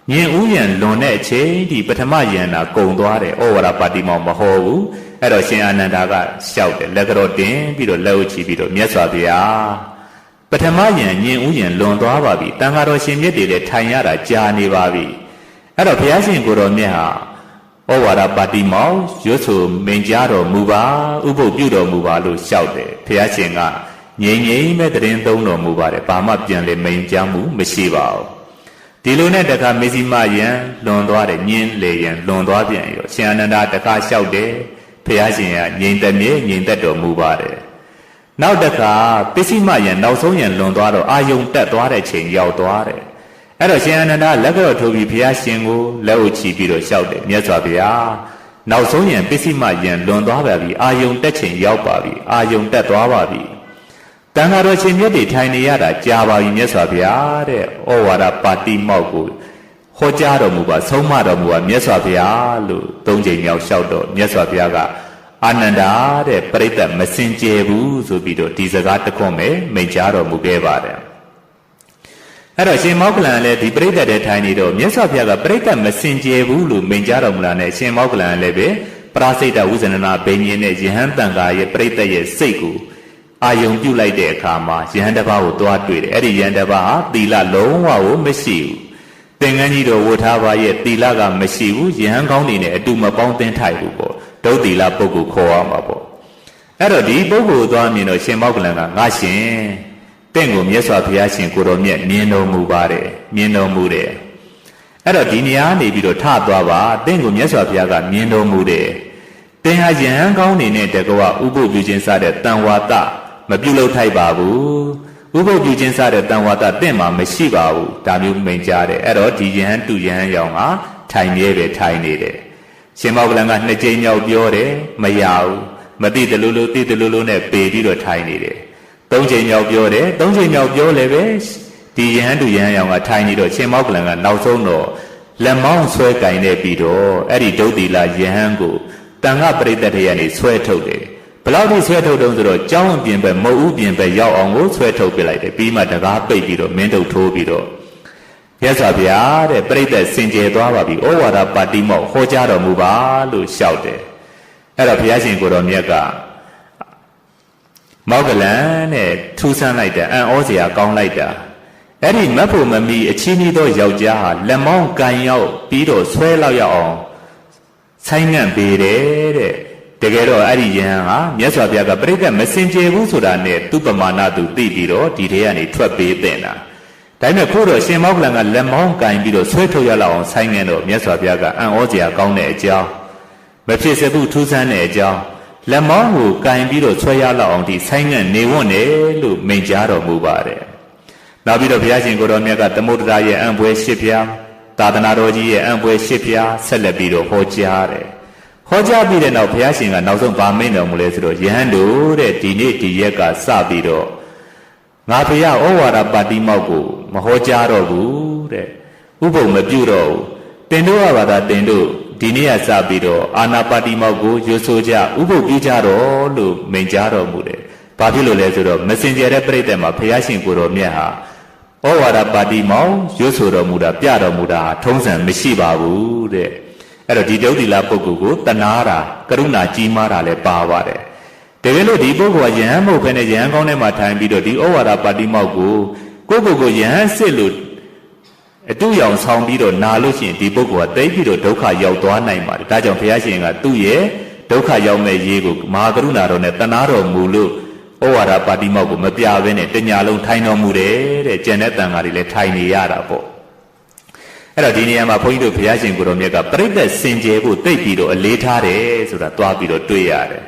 ညင်ဥယျံလွန်တဲ့အချိန်ဒီပထမယန္တာကုံသွားတယ်ဩဝါဒပါတိမောမဟောဘူးအဲ့တော့ရှင်အာနန္ဒာကလျှောက်တယ်လက်ကြောတင်ပြီးတော့လက်ဥချီပြီးတော့မြတ်စွာဘုရားပထမယံညင်ဥယျံလွန်သွားပါပြီတန်ဃာတော်ရှင်မြတ်တွေလည်းထိုင်ရတာကြာနေပါပြီအဲ့တော့ဘုရားရှင်ကိုတော်မြတ်ဟာဩဝါဒပါတိမောရွတ်ဆိုမိန်ကြားတော်မူပါဥပုပ်ပြုတော်မူပါလို့လျှောက်တယ်ဘုရားရှင်ကငြိမ်ငြိမ်ပဲတရင်သုံးတော်မူပါတယ်ဘာမှပြန်လေမိန်ကြားမှုမရှိပါဘူးဒီလိုနဲ့တခါမေဇိမယံလွန်သွားတယ်ညင်းလေယံလွန်သွားပြန်ရောရှင်အာနန္ဒာတခါလျှောက်တယ်ဘုရားရှင်ကငြိမ်သက်မြဲငြိမ်သက်တော်မူပါတယ်နောက်တခါပစ္စည်းမယံနောက်ဆုံးယံလွန်သွားတော့အာယုံတက်သွားတဲ့ချိန်ရောက်သွားတယ်အဲ့တော့ရှင်အာနန္ဒာလက်ကြောထိုးပြီးဘုရားရှင်ကိုလက်အုပ်ချီပြီးတော့လျှောက်တယ်မြတ်စွာဘုရားနောက်ဆုံးယံပစ္စည်းမယံလွန်သွားပါပြီအာယုံတက်ချိန်ရောက်ပါပြီအာယုံတက်သွားပါပြီတန်ဃာတော်ရှင်မြတ်တွေထိုင်နေရတာကြာပါပြီမြတ်စွာဘုရားတဲ့ဩဝါဒပါတိမောက်ကိုဟောကြားတော်မူပါဆုံးမတော်မူပါမြတ်စွာဘုရားလို့၃ချိန်မြောက်လျှောက်တော့မြတ်စွာဘုရားကအာနန္ဒာတဲ့ပြိဿမစင်ကြယ်ဘူးဆိုပြီးတော့ဒီစကားတခွန်းပဲမိန့်ကြားတော်မူခဲ့ပါတယ်အဲ့တော့ရှင်မောက္ကလန်လည်းဒီပြိဿတဲ့ထိုင်နေတော့မြတ်စွာဘုရားကပြိဿမစင်ကြယ်ဘူးလို့မိန့်ကြားတော်မူလာနဲ့ရှင်မောက္ကလန်လည်းပဲပရာစိတ်တဝိဇ္ဇနနာဘိညာဉ်နဲ့ယဟန်တန်ဃာရဲ့ပြိဿရဲ့စိတ်ကိုအာယုံပြုတ်လိုက်တဲ့အခါမှာယဟန်တစ်ပါးကိုသွားတွေ့တယ်အဲ့ဒီယဟန်တစ်ပါးဟာသီလလုံးဝကိုမရှိဘူးသင်္ကန်းကြီးတော်ဝတ်ထားပါရဲ့သီလကမရှိဘူးယဟန်ကောင်းနေနဲ့အတူမပေါင်းသင်းထိုက်ဘူးပေါ့ဒုသီလပုဂ္ဂိုလ်ခေါ်ရမှာပေါ့အဲ့တော့ဒီပုဂ္ဂိုလ်သွားမြင်တော့ရှင်မောက္ကလန်ကငါရှင်တင့်ကိုမြတ်စွာဘုရားရှင်ကိုတော်မြတ်မြင်တော်မူပါတယ်မြင်တော်မူတယ်အဲ့တော့ဒီနေရာနေပြီးတော့ထသွားပါတင့်ကိုမြတ်စွာဘုရားကမြင်တော်မူတယ်သင်ဟာယဟန်ကောင်းနေတဲ့တကွာဥပုပ်ပြုခြင်းစတဲ့တန်ဝါဒမပြုလုပ်ထိုက်ပါဘူးဥပုပ်ပြုခြင်းစတဲ့တန်ဝါဒတင့်မှာမရှိပါဘူးဒါမျိုးမိန်ကြားတယ်အဲ့တော့ဒီယဟန်တူယဟန်ရောင်ကထိုင်မြဲပဲထိုင်နေတယ်ရှင်မောက္ကလန်ကနှစ်ကြိမ်မြောက်ပြောတယ်မရဘူးမသိတလူလူသိတလူလူနဲ့ပေပြီးတော့ထိုင်နေတယ်သုံးချိန်မြောက်ပြောတယ်သုံးချိန်မြောက်ပြောလည်းပဲဒီယဟန်တူယဟန်ရောင်ကထိုင်နေတော့ရှင်မောက္ကလန်ကနောက်ဆုံးတော့လက်မောင်းဆွဲကင်နေပြီးတော့အဲ့ဒီဒုသီလယဟန်ကိုတန်ခပရိသတ်တွေကနေဆွဲထုတ်တယ်ဘလောက်ထိဆွဲထုတ်တုံးဆိုတော့ကျောင်းအပြင်ဘက်မုတ်ဥပြင်ဘက်ရောက်အောင်ကိုဆွဲထုတ်ပြလိုက်တယ်ပြီးမှတကားပိတ်ပြီးတော့မင်းတို့ထိုးပြီးတော့မြတ်စွာဘုရားတဲ့ပြိဿစင်ကြယ်သွားပါပြီဩဝါဒပါတိမောက်ဟောကြားတော်မူပါလို့လျှောက်တယ်အဲ့တော့ဘုရားရှင်ကိုတော်မြတ်ကမောက္ကလန်နဲ့ထူးဆန်းလိုက်တာအံ့ဩစရာကောင်းလိုက်တာအဲ့ဒီမတ်ဖို့မမီအချီးနှီးသောယောက်ျားဟာလက်မောင်းကန်ရောက်ပြီးတော့ဆွဲလောက်ရအောင်ဆိုင်ငံ့ပေးတယ်တဲ့တကယ်တော့အဲ့ဒီယဟန်ဟာမြတ်စွာဘုရားကပြိဿမစင်ကြယ်ဘူးဆိုတာနဲ့သူ့ပမာဏသူသိပြီးတော့ဒီထဲကနေထွက်ပေးတဲ့တာဒါပေမဲ့ခိုးတော့ရှင်မောက္ကလန်ကလက်မောင်းကင်ပြီးတော့ဆွဲထုတ်ရလောက်အောင်ဆိုင်ငံ့တော့မြတ်စွာဘုရားကအံ့ဩစရာကောင်းတဲ့အကြောင်းမဖြစ်စဘူးထူးဆန်းတဲ့အကြောင်းလက်မောင်းကိုကင်ပြီးတော့ဆွဲရလောက်အောင်ဒီဆိုင်ငံ့နေဝွန့်တယ်လို့မိန့်ကြားတော်မူပါတယ်ဘ နောက်ပြီးတော့ဘုရားရှင်ကိုတော်မြတ်ကသမုဒ္ဒရာရဲ့အံပွဲ၈ပြားသာသနာတော်ကြီးရဲ့အံပွဲ၈ပြားဆက်လက်ပြီးတော့ဟောကြားတယ်ဟောကြားပြီးတဲ့နောက်ဘုရားရှင်ကနောက်ဆုံးဗာမိန်တော်မူလဲဆိုတော့ယဟန်တို့တဲ့ဒီနေ့ဒီရက်ကစပြီးတော့ငါဘုရားဩဝါဒပါတိမောက်ကိုမဟောကြားတော့ဘူးတဲ့ဥပုံမပြုတော့ဘူးတင်တို့ကပါသာတင်တို့ဒီနေ့ကစပြီးတော့အာနာပါတိမောက်ကိုရွဆိုကြဥပုပ်ပြုကြတော့လို့မိန့်ကြားတော်မူတယ်။ဘာဖြစ်လို့လဲဆိုတော့မစင်ကြဲတဲ့ပြိတ္တမှာဘုရားရှင်ကိုယ်တော်မြတ်ဟာဩဝါဒပါတိမောက်ရွဆိုတော်မူတာပြတော်မူတာထုံးစံမရှိပါဘူးတဲ့။အဲ့တော့ဒီဒုတိယပုဂ္ဂိုလ်ကိုတနာတာကရုဏာကြီးမားတာလည်းပါပါတယ်။တကယ်လို့ဒီပုဂ္ဂိုလ်ကယဟန်မဟုတ်ဘဲနဲ့ယဟန်ကောင်းထဲမှာထိုင်ပြီးတော့ဒီဩဝါဒပါတိမောက်ကိုကိုယ့်ကိုယ်ယဟန်စစ်လို့အတူရောင်ဆောင်ပြီးတော့နာလို့ရှိရင်ဒီပုဂ္ဂိုလ်ကတိတ်ပြီးတော့ဒုက္ခရောက်သွားနိုင်ပါတယ်ဒါကြောင့်ဘုရားရှင်ကသူ့ရဲ့ဒုက္ခရောက်မဲ့ရေးကိုမဟာကရုဏာတော်နဲ့တနာတော်မူလို့ဩဝါဒပါတိမောက်ကိုမပြဘဲနဲ့တညာလုံးထိုင်တော်မူတယ်တဲ့ကျန်တဲ့တန်ဃာတွေလည်းထိုင်နေရတာပေါ့အဲ့တော့ဒီနေရာမှာဘုန်းကြီးတို့ဘုရားရှင်ကိုယ်တော်မြတ်ကပြိဿစင်ကြယ်ဖို့တိတ်ပြီးတော့အလေးထားတယ်ဆိုတာသွားပြီးတော့တွေ့ရတယ်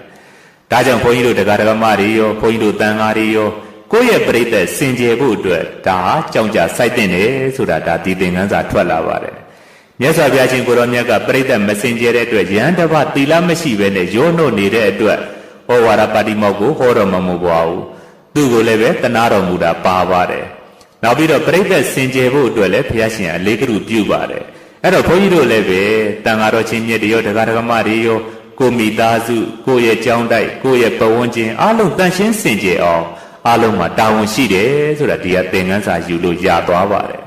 ဒါကြောင့်ဘုန်းကြီးတို့တရားဓမ္မတွေရောဘုန်းကြီးတို့တန်ဃာတွေရောကိုယ့်ရဲ့ပြိဿစင်ကြယ်ဖို့အတွက်ဒါဟာကြောင့်ကြစိုက်တဲ့တယ်ဆိုတာဒါဒီသင်္ကန်းစာထွက်လာပါတယ်မြတ်စွာဘုရားရှင်ကိုယ်တော်မြတ်ကပြိဿမစင်ကြယ်တဲ့အတွက်ယဟန်တစ်ပါးသီလမရှိဘဲနဲ့ရောနှုတ်နေတဲ့အတွက်ဩဝါဒပါတိမောက်ကိုဟောတော်မမူပါဘူးသူ့ကိုလည်းပဲတနာတော်မူတာပါပါတယ်နောက်ပြီးတော့ပြိဿစင်ကြယ်ဖို့အတွက်လည်းဘုရားရှင်အလေးကရုပြုပါတယ်အဲ့တော့ဘုန်းကြီးတို့လည်းပဲတန်ဃာတော်ချင်းမြတ်တွေရောတရားဓမ္မတွေရောကိုမိသားစုကိုယ့်ရဲ့ကြောင်းတိုက်ကိုယ့်ရဲ့ပဝန်းကျင်အားလုံးတန်ရှင်းစင်ကြယ်အောင်အားလုံးမှာတာဝန်ရှိတယ်ဆိုတာဒီကသင်္ကန်းစာယူလို့ရသွားပါတယ်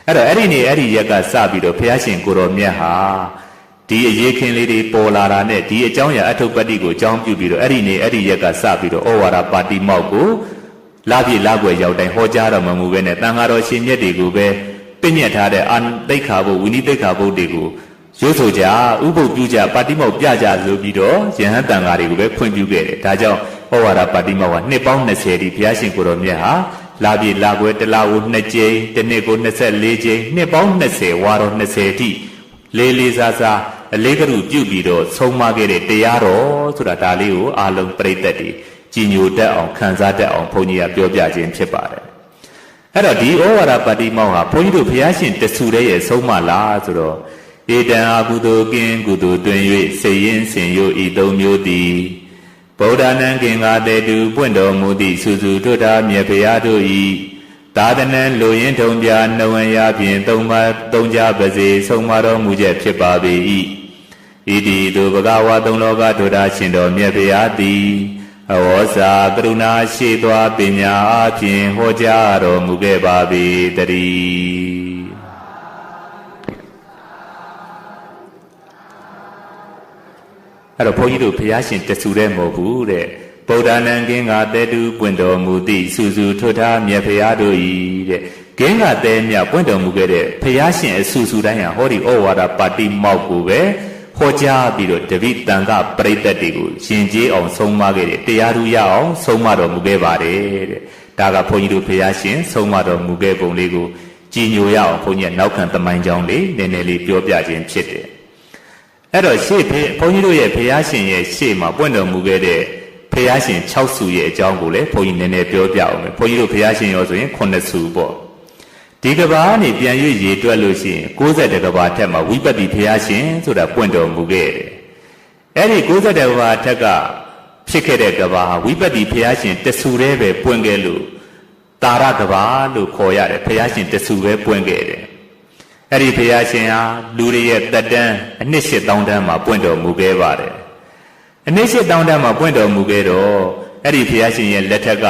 အဲ့တော့အဲ့ဒီနေ့အဲ့ဒီရက်ကစပြီးတော့ဘုရားရှင်ကိုတော်မြတ်ဟာဒီအရေးခင်းလေးတွေပေါ်လာတာနဲ့ဒီအကြောင်းအရာအထုပ္ပတ္တိကိုအကြောင်းပြုပြီးတော့အဲ့ဒီနေ့အဲ့ဒီရက်ကစပြီးတော့ဩဝါဒပါတိမောက်ကိုလာပြည့်လာွယ်ရောက်တိုင်းဟောကြားတော်မမူပဲနဲ့တန်ဃာတော်ရှင်မြတ်တွေကိုပဲပြည့်ညက်ထားတဲ့အာသိက္ခာဘုဝိနိသိက္ခာဘုတွေကိုရွတ်ဆိုကြဥပုပ်ပြုကြပါတိမောက်ပြကြဆိုပြီးတော့ယဟန်တန်ဃာတွေကိုပဲဖွင့်ပြခဲ့တယ်ဒါကြောင့်ဩဝါဒပါတိမောက်ကနှစ်ပေါင်း20ဒီဘုရားရှင်ကိုတော်မြတ်ဟာလာပြည့်လာွယ်တလားကို2ကြိမ်တစ်နှစ်ကို24ကြိမ်နှစ်ပေါင်း20ဝါတော်20အထိလေးလေးစားစားအလေးကရုပြုပြီးတော့ဆုံးမခဲ့တဲ့တရားတော်ဆိုတာဒါလေးကိုအာလုံးပြိသက်တွေကြည်ညိုတတ်အောင်ခံစားတတ်အောင်ဘုန်းကြီးကပြောပြခြင်းဖြစ်ပါတယ်အဲ့တော့ဒီဩဝါဒပါတိမောက်ဟာဘုန်းကြီးတို့ဘုရားရှင်တဆူတဲ့ရဲ့ဆုံးမလားဆိုတော့ဧတံအကုသိုလ်ကင်းကုသိုလ်တွင်၍စေရင်စင်ယိုဤသုံးမျိုးသည်ဗုဒ္ဓနံကင်္ဂတေတုပွင့်တော်မူသည့်စုစုထွတ်တာမြတ်ဘုရားတို့ဤသာသနံလူရင်းထုံပြနှဝံရဖြင့်သုံးကြပါစေဆုံးမတော်မူချက်ဖြစ်ပါပေ၏ဣတိတုဘဂဝါသုံးလောကထွတ်တာရှင်တော်မြတ်ဘုရားသည်အဝေါစာကရုဏာရှိသောပညာအဖြင့်ဟောကြားတော်မူခဲ့ပါပေတည်းအဲ့တော့ဘုန်းကြီးတို့ဘုရားရှင်တဆူတဲ့မဟုတ်ဘူးတဲ့ဗုဒ္ဓနံကင်းကတဲတူပွင့်တော်မူသည့်စုစုထွတ်ထားမြတ်ဘုရားတို့၏တဲ့ကင်းကတဲမြပွင့်တော်မူခဲ့တဲ့ဘုရားရှင်အဆူဆူတိုင်းဟာဟောဒီဩဝါဒပါတိမောက်ကိုပဲဟောကြားပြီးတော့တပိတန်ခပရိသတ်တွေကိုရှင်ကျေးအောင်ဆုံးမခဲ့တဲ့တရားဓုရအောင်ဆုံးမတော်မူခဲ့ပါတယ်တဲ့ဒါကဘုန်းကြီးတို့ဘုရားရှင်ဆုံးမတော်မူခဲ့ပုံလေးကိုကြည်ညိုရအောင်ဘုန်းကြီးကနောက်ခံသမိုင်းကြောင်းလေးနည်းနည်းလေးပြောပြခြင်းဖြစ်တယ်အဲ့တော့ရှေ့ဘုန်းကြီးတို့ရဲ့ဘုရားရှင်ရဲ့ရှေ့မှာပွင့်တော်မူခဲ့တဲ့ဘုရားရှင်6ဆူရဲ့အကြောင်းကိုလည်းဘုန်းကြီးနည်းနည်းပြောပြအောင်မယ်ဘုန်းကြီးတို့ဘုရားရှင်ရောဆိုရင်9ဆူပေါ့ဒီကဘာကနေပြန်၍ရေတွက်လို့ရှိရင်60ကဘာထက်မှာဝိပဿနာဘုရားရှင်ဆိုတာပွင့်တော်မူခဲ့တယ်အဲ့ဒီ60ကဘာထက်ကဖြစ်ခဲ့တဲ့ကဘာဝိပဿနာဘုရားရှင်တဆူတည်းပဲပွင့်ခဲ့လို့တာရကဘာလို့ခေါ်ရတယ်ဘုရားရှင်တဆူပဲပွင့်ခဲ့တယ်အဲ့ဒီဘုရားရှင်ဟာလူတွေရဲ့တက်တန်းအနှစ်8000တန်းမှာပွင့်တော်မူခဲ့ပါတယ်အနှစ်8000တန်းမှာပွင့်တော်မူခဲ့တော့အဲ့ဒီဘုရားရှင်ရဲ့လက်ထက်က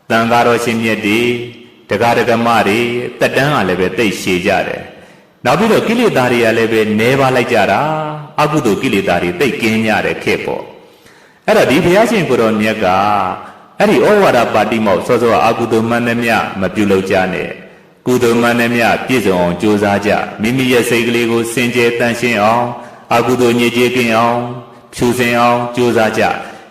သံဃာတော်ရှင်မြတ်တွေတရားဓမ္မတွေတက်တန်းကလည်းပဲသိရှည်ကြတယ်နောက်ပြီးတော့ကိလေသာတွေကလည်းပဲနှဲပါလိုက်ကြတာအကုသိုလ်ကိလေသာတွေသိကင်းကြတဲ့ခေတ်ပေါ့အဲ့တော့ဒီဘုရားရှင်ကိုတော်မြတ်ကအဲ့ဒီဩဝါဒပါတိမောက်စောစောအကုသိုလ်မှန်သမျှမပြုလုပ်ကြနဲ့ကုသိုလ်မှန်သမျှပြည့်စုံအောင်ကြိုးစားကြမိမိရဲ့စိတ်ကလေးကိုစင်ကြယ်တန်ရှင်းအောင်အကုသိုလ်ညစ်ကြေးကင်းအောင်ဖြူစင်အောင်ကြိုးစားကြ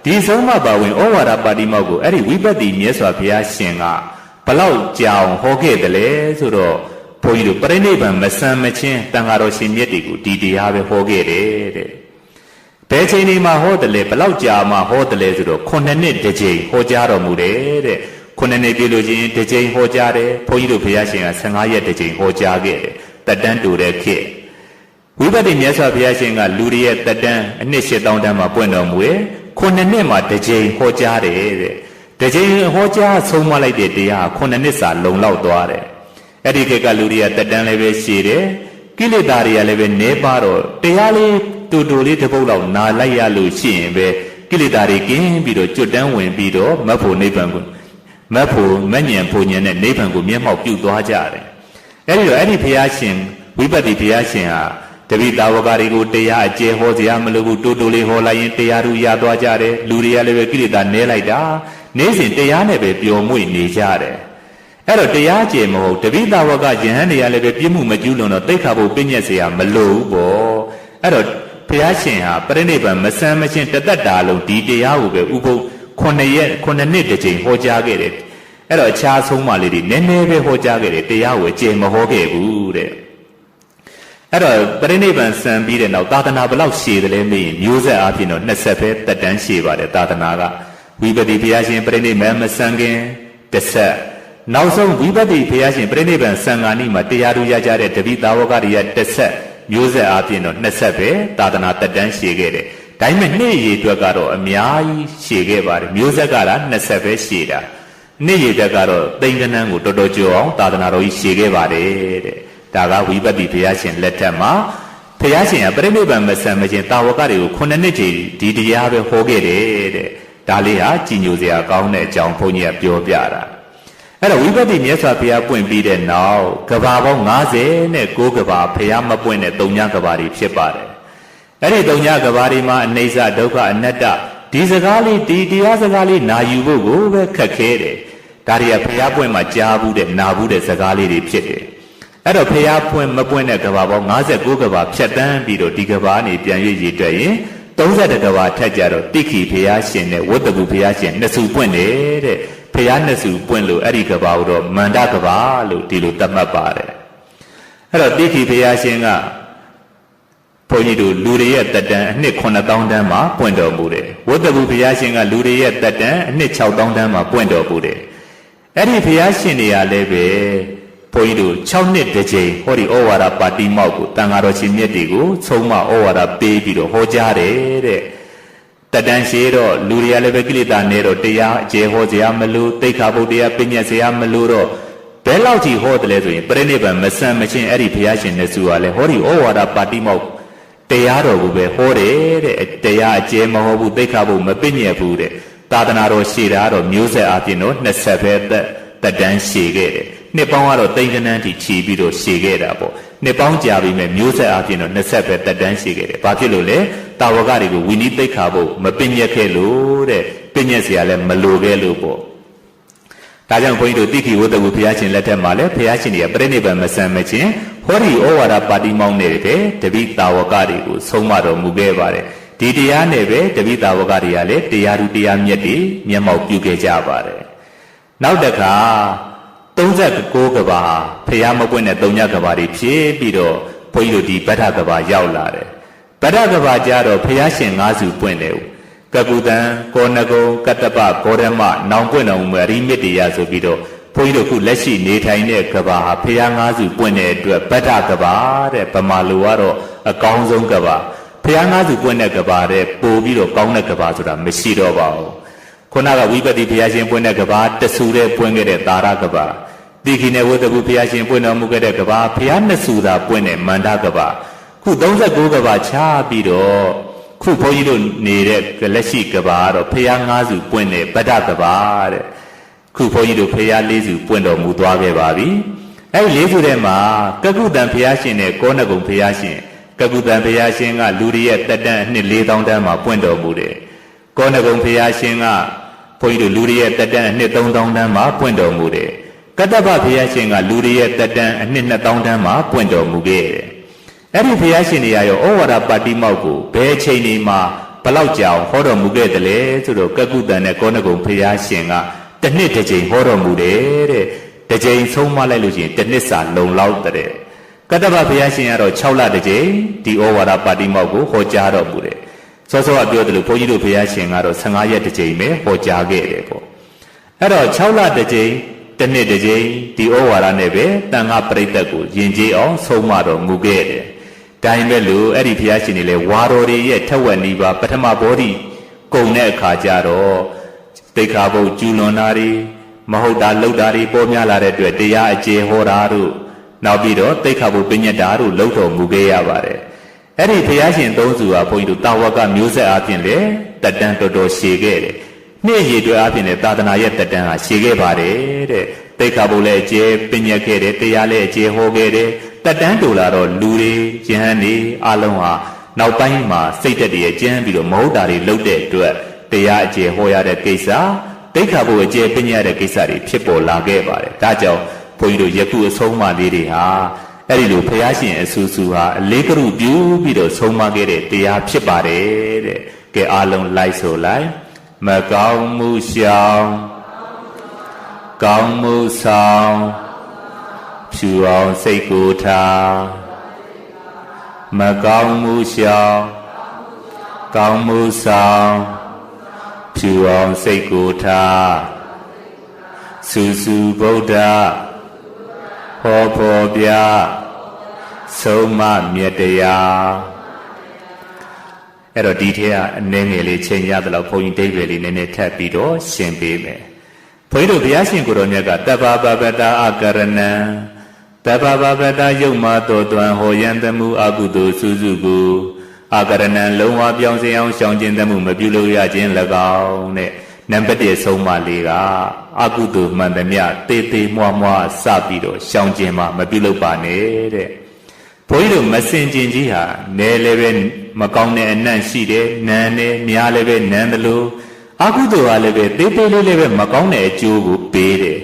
ဒီဆုံးမပါဝင်ဩဝါဒပါတိမောက်ကိုအဲ့ဒီဝိပဿနာမြတ်စွာဘုရားရှင်ကဘလောက်ကြောင်ဟောခဲ့တယ်လဲဆိုတော့ဘုန်းကြီးတို့ပြိဋိဘံမဆံမချင်းတန်ဃာတော်ရှင်မြတ်တွေကိုဒီတရားပဲဟောခဲ့တယ်တဲ့ဘယ်ချိန်ဒီမှာဟောတယ်လဲဘလောက်ကြာမှဟောတယ်လဲဆိုတော့9နှစ်တစ်ချိန်ဟောကြားတော်မူတယ်တဲ့ဘ ခုနှစ်နှစ်ပြည့်လို့ချင်းတစ်ကြိမ်ဟောကြားတယ်ဘုန်းကြီးတို့ဘုရားရှင်က15ရက်တစ်ကြိမ်ဟောကြားခဲ့တယ်တက်တန်းတူတဲ့ခေတ်ဝိပဿနာမြတ်စွာဘုရားရှင်ကလူတွေရဲ့တက်တန်းအနှစ်8000တန်းမှာပွင့်တော်မူရဲ့ခုနှစ်နှစ်မှာတစ်ကြိမ်ဟောကြားတယ်တဲ့တစ်ကြိမ်ဟောကြားဆုံးမလိုက်တဲ့တရားခုနှစ်နှစ်စာလုံလောက်သွားတယ်အဲ့ဒီခေတ်ကလူတွေကတက်တန်းလည်းပဲရှည်တယ်ကိလေသာတွေကလည်းပဲနေပါတော့တရားလေးတူတူလေးတစ်ပုတ်လောက်နာလိုက်ရလို့ရှိရင်ပဲကိလေသာတွေကင်းပြီးတော့ကျွတ်တန်းဝင်ပြီးတော့မတ်ဖို့နိဗ္ဗာန်ကိုမတ်ဖို့မဉ္ဇဉ်ဖို့ဉဏ်နဲ့နိဗ္ဗာန်ကိုမျက်မှောက်ပြုသွားကြတယ်အဲ့ဒီဘုရားရှင်ဝိပဿနာဘုရားရှင်ဟာတပိသာဝကတွေကိုတရားအကျယ်ဟောစရာမလိုဘူးတိုးတိုးလေးဟောလိုက်ရင်တရားသူရသွားကြတယ်လူတွေကလည်းပဲကိလေသာနည်းလိုက်တာနေ့စဉ်တရားနဲ့ပဲပျော်မွေ့နေကြတယ်အဲ့တော့တရားကျယ်မဟုတ်တပိသာဝကယဟန်တွေကလည်းပဲပြည့်မှုမကျူးလွန်တော့သိက္ခာပုပ္ပညက်စရာမလိုဘူးပေါ့အဲ့တော့ဘုရားရှင်ဟာပရိနိဗ္ဗာန်မဆန်းမချင်းတသက်တာလုံးဒီတရားကိုပဲဥပုပ်9နှစ်တစ်ကြိမ်ဟောကြားခဲ့တယ်အဲ့တော့အခြားဆုံးမလေးတွေနည်းနည်းပဲဟောကြားခဲ့တယ်တရားကိုအကျယ်မဟောခဲ့ဘူးတဲ့အဲ့တော့ပရိနိဗ္ဗာန်ဆံပြီးတဲ့နောက်သာသနာဘလောက်ရှည်တယ်လဲမေးရင်မျိုးဆက်အားဖြင့်တော့20ပဲတက်တန်းရှည်ပါတယ်သာသနာကဝိပဿနာဘုရားရှင်ပရိနိဗ္ဗာန်မဆံခင်တစ်ဆက်နောက်ဆုံးဝိပဿနာဘုရားရှင်ပရိနိဗ္ဗာန်ဆံဃာနိမှာတရားသူရကြတဲ့တပိသာဝကရိယတစ်ဆက်မျိုးဆက်အားဖြင့်တော့20ပဲသာသနာတက်တန်းရှည်ခဲ့တယ်ဒါပေမဲ့နေ့ရည်အတွက်ကတော့အများကြီးရှည်ခဲ့ပါတယ်မျိုးဆက်က20ပဲရှည်တာနေ့ရည်အတွက်ကတော့သိန်းကနန်းကိုတော်တော်ကျော်အောင်သာသနာတော်ကြီးရှည်ခဲ့ပါတယ်တဲ့ဒါကဝိပဿနာဘုရားရှင်လက်ထက်မှာဘုရားရှင်ကပရိနိဗ္ဗာန်မဆံမခြင်းတာဝကတွေကို9နှစ်ချိန်ဒီတရားပဲဟောခဲ့တယ်တဲ့ဒါလေးဟာကြည်ညိုစရာကောင်းတဲ့အကြောင်းဘုန်းကြီးကပြောပြတာအဲ့တော့ဝိပဿနာမြတ်စွာဘုရားပွင့်ပြီးတဲ့နောက်ကဘာပေါင်း59ကဘာဘုရားမပွင့်တဲ့3ညကဘာတွေဖြစ်ပါတယ်အဲ့ဒီ3ညကဘာတွေမှာအနိစ္စဒုက္ခအနတ္တဒီစကားလေးဒီတရားစကားလေးနာယူဖို့ကိုပဲခက်ခဲတယ်ဒါတွေကဘုရားပွင့်မှာကြားဘူးတဲ့နာဘူးတဲ့စကားလေးတွေဖြစ်တယ်အဲ့တော့ဘုရားပွင့်မပွင့်တဲ့ကဘာပေါင်း59ကဘာဖြတ်တန်းပြီးတော့ဒီကဘာနေပြန်ရွေ့ရည်တွက်ရင်30ကဘာထက်ကြတော့တိခိဘုရားရှင်နဲ့ဝတ္တကုဘုရားရှင်နှစ်စုပွင့်တယ်တဲ့ဘုရားနှစ်စုပွင့်လို့အဲ့ဒီကဘာကိုတော့မန္တကဘာလို့ဒီလိုသတ်မှတ်ပါတယ်အဲ့တော့တိခိဘုရားရှင်ကဘုန်းကြီးတို့လူတွေရဲ့တက်တန်းအနှစ်9000တန်းမှာပွင့်တော်မူတယ်ဝတ္တကုဘုရားရှင်ကလူတွေရဲ့တက်တန်းအနှစ်6000တန်းမှာပွင့်တော်မူတယ်အဲ့ဒီဘုရားရှင်တွေကလည်းပဲဘုန်းကြီးတို့6နှစ်တစ်ကြိမ်ဟောဒီဩဝါဒပါတိမောက်ကိုတန်ဃာတော်ရှင်မြတ်တွေကိုသုံးမဩဝါဒပေးပြီးတော့ဟောကြားတယ်တဲ့တက်တန်းရှိတော့လူတွေကလည်းပဲကိလေသာနဲ့တော့တရားအကျေဟောစရာမလိုသိက္ခာပုဒ်တရားပညာစရာမလိုတော့ဘယ်လောက်ကြီးဟောတယ်လဲဆိုရင်ပရိနိဗ္ဗာန်မဆံမချင်းအဲ့ဒီဘုရားရှင်နဲ့စုကလည်းဟောဒီဩဝါဒပါတိမောက်တရားတော်ကိုပဲဟောတယ်တဲ့တရားအကျေမဟောဘူးသိက္ခာပုဒ်မပညာဘူးတဲ့သာသနာတော်ရှည်တာတော့မျိုးဆက်အပြင်တော့20ပဲတက်တန်းရှည်ခဲ့တယ်နှစ်ပေါင်းကတော့သိန်းကနန်းထိခြီးပြီးတော့ရှည်ခဲ့တာပေါ့နှစ်ပေါင်းကြာပြီးမဲ့မျိုးဆက်အပြင်တော့20ပဲတက်တန်းရှည်ခဲ့တယ်ဘာဖြစ်လို့လဲတာဝကတွေကိုဝိနည်းသိက္ခာပုဒ်မပညာခဲ့လို့တဲ့ပညာစရာလည်းမလိုခဲ့လို့ပေါ့ဒါကြောင့်ဘုန်းကြီးတို့တိခိဝတ္တကုဘုရားရှင်လက်ထက်မှာလည်းဘုရားရှင်တွေကပြိဋိဘံမဆံမချင်းဟောဒီဩဝါဒပါတိမောင်းနဲ့ပဲတပိတာဝကတွေကိုဆုံးမတော်မူခဲ့ပါတယ်ဒီတရားနဲ့ပဲတပိတာဝကတွေကလည်းတရားသူတရားမြတ်တွေမျက်မှောက်ပြုခဲ့ကြပါတယ်နောက်တစ်ခါ39ကဘာဘုရားမပွင့်တဲ့3ညကဘာတွေဖြစ်ပြီးတော့ဘုန်းကြီးတို့ဒီဗဒ္ဓကဘာရောက်လာတယ်ဗဒ္ဓကဘာကြတော့ဘုရားရှင်5စုပွင့်တယ်ကကုတံကောဏဂုံကတ္တပဂေါရမနောင်ပွင့်တော်မူအရိမြစ်တရားဆိုပြီးတော့ဘုန်းကြီးတို့ခုလက်ရှိနေထိုင်တဲ့ကဘာဟာဘုရား5စုပွင့်တဲ့အတွက်ဗဒ္ဓကဘာတဲ့ဗမာလူကတော့အကောင်းဆုံးကဘာဘုရား5စုပွင့်တဲ့ကဘာတဲ့ပို့ပြီးတော့ကောင်းတဲ့ကဘာဆိုတာမရှိတော့ပါဘူးခုနကဝိပဿနာဘုရားရှင်ပွင့်တဲ့ကဘာတဆူတဲ့ပွင့်ခဲ့တဲ့သာရကဘာတိခိနဲ့ဝတ္တကုဘုရားရှင်ပွင့်တော်မူခဲ့တဲ့ကဘာဘုရားနှစ်ဆူသာပွင့်တဲ့မန္တကဘာခု39ကဘာချပြီးတော့ခုဘုန်းကြီးတို့နေတဲ့လက်ရှိကဘာကတော့ဘုရား5စုပွင့်တဲ့ဗဒ္ဓကဘာတဲ့ခုဘုန်းကြီးတို့ဘုရား4စုပွင့်တော်မူသွားခဲ့ပါပြီအဲဒီ4စုထဲမှာကကုတံဘုရားရှင်နဲ့ကောဏဂုံဘုရားရှင်ကကုတံဘုရားရှင်ကလူတွေရဲ့တက်တန်းအနှစ်4000တန်းမှာပွင့်တော်မူတယ်ကောဏဂုံဘုရားရှင်ကဘုန်းကြီးတို့လူတွေရဲ့တက်တန်းအနှစ်3000တန်းမှာပွင့်တော်မူတယ်ကတ္တပဘုရားရှင်ကလူတွေရဲ့တက်တန်းအနှစ်2000တန်းမှာပွင့်တော်မူခဲ့တယ်အဲ့ဒီဘုရားရှင်တွေရောဩဝါဒပါတိမောက်ကိုဘယ်ချိန်ဒီမှာဘလောက်ကြောင်ဟောတော်မူခဲ့တယ်လဲဆိုတော့ကကုတန်နဲ့ကောဏဂုံဘုရားရှင်ကတစ်နှစ်တစ်ချိန်ဟောတော်မူတယ်တဲ့တစ်ချိန်ဆုံးမလိုက်လို့ရှိရင်တစ်နှစ်စာလုံလောက်တဲ့ကတ္တပဘုရားရှင်ကတော့6လတစ်ချိန်ဒီဩဝါဒပါတိမောက်ကိုဟောကြားတော်မူတယ်စောစောကပြောတယ်လို့ဘုန်းကြီးတို့ဘုရားရှင်ကတော့15ရက်တစ်ချိန်ပဲဟောကြားခဲ့တယ်ပေါ့ အဲ့တော့6လတစ်ကြိမ်တစ်နှစ်တစ်ကြိမ်ဒီဩဝါဒနဲ့ပဲတန်ခါပရိသတ်ကိုယဉ်ကျေးအောင်ဆုံးမတော်မူခဲ့တယ်။ဒါပေမဲ့လို့အဲ့ဒီဘုရားရှင်တွေလည်းဝါတော်တွေရဲ့ထက်ဝက်နီးပါပထမဘောဓိကုံတဲ့အခါကျတော့သိက္ခာပုဒ်ကျူးလွန်တာတွေမဟုတ်တာလုပ်တာတွေပေါ်များလာတဲ့အတွက်တရားအကျေဟောတာတို့နောက်ပြီးတော့သိက္ခာပုဒ်ပညတ်တာတို့လုပ်တော်မူခဲ့ရပါတယ်။အဲ့ဒီဘုရားရှင်သုံးစုဟာဘုန်းကြီးတို့တာဝကမျိုးဆက်အပြင်လည်းတက်တန်းတော်တော်ရှည်ခဲ့တယ်။နေ့ရည်တွေအပြင်လည်းသာသနာရဲ့တက်တန်းဟာရှည်ခဲ့ပါတယ်တဲ့။သိက္ခာပုဒ်လည်းအကျေပညတ်ခဲ့တယ်တရားလည်းအကျေဟောခဲ့တယ်။တက်တန်းတူလာတော့လူတွေယဟန်တွေအလုံးဟာနောက်ပိုင်းမှာစိတ်သက်တည်းကျမ်းပြီးတော့မဟုတ်တာတွေလုပ်တဲ့အတွက်တရားအကျေဟောရတဲ့ကိစ္စသိက္ခာပုဒ်အကျေပညတ်တဲ့ကိစ္စတွေဖြစ်ပေါ်လာခဲ့ပါတယ်။ဒါကြောင့်ဘုန်းကြီးတို့ယခုအဆုံးအမလေးတွေဟာအဲ့ဒီလိုဘုရားရှင်အဆူဆူဟာအလေးကရုပြုပြီးတော့ဆုံးမခဲ့တဲ့တရားဖြစ်ပါတယ်တဲ့။ကဲအားလုံးလိုက်ဆိုလိုက်မကောင်းမှုရှောင်ကောင်းမှုဆောင်ဖြူအောင်စိတ်ကိုထားမကောင်းမှုရှောင်ကောင်းမှုဆောင်ဖြူအောင်စိတ်ကိုထားဆူဆူဗုဒ္ဓဟောဖော်ပြဆုံးမမြတ်တရားအဲ့တော့ဒီထဲကအနည်းငယ်လေးချိန်ရသလောက်ဘုန်းကြီးဒိဗ္ဗေလေးနည်းနည်းထပ်ပြီးတော့ရှင်းပေးမယ်ဘုန်းကြီးတို့ဘုရားရှင်ကိုယ်တော်မြတ်ကတပ္ပပပတ္တာအကရဏံတပ္ပပပတ္တာယုတ်မာတော်သွန်ဟောယံတမှုအကုသိုလ်စုစုကိုအကရဏံလုံးဝပြောင်းစင်အောင်ရှောင်ကျဉ်တမှုမပြုလို့ရခြင်း၎င်းတဲ့နံပါတ်1ဆုံးမလေးကအကုသိုလ်မှန်သမျှတေးသေးမွားမွားစပြီးတော့ရှောင်ကျဉ်မှမပြုလုပ်ပါနဲ့တဲ့ဘုန်းကြီးတို့မစင်ကျင်ကြီးဟာနယ်လည်းပဲမကောင်းတဲ့အနံ့ရှိတယ်နန်းတယ်များလည်းပဲနန်းတယ်လို့အကုသိုလ်ဟာလည်းပဲတေးသေးလေးလည်းပဲမကောင်းတဲ့အကျိုးကိုပေးတယ်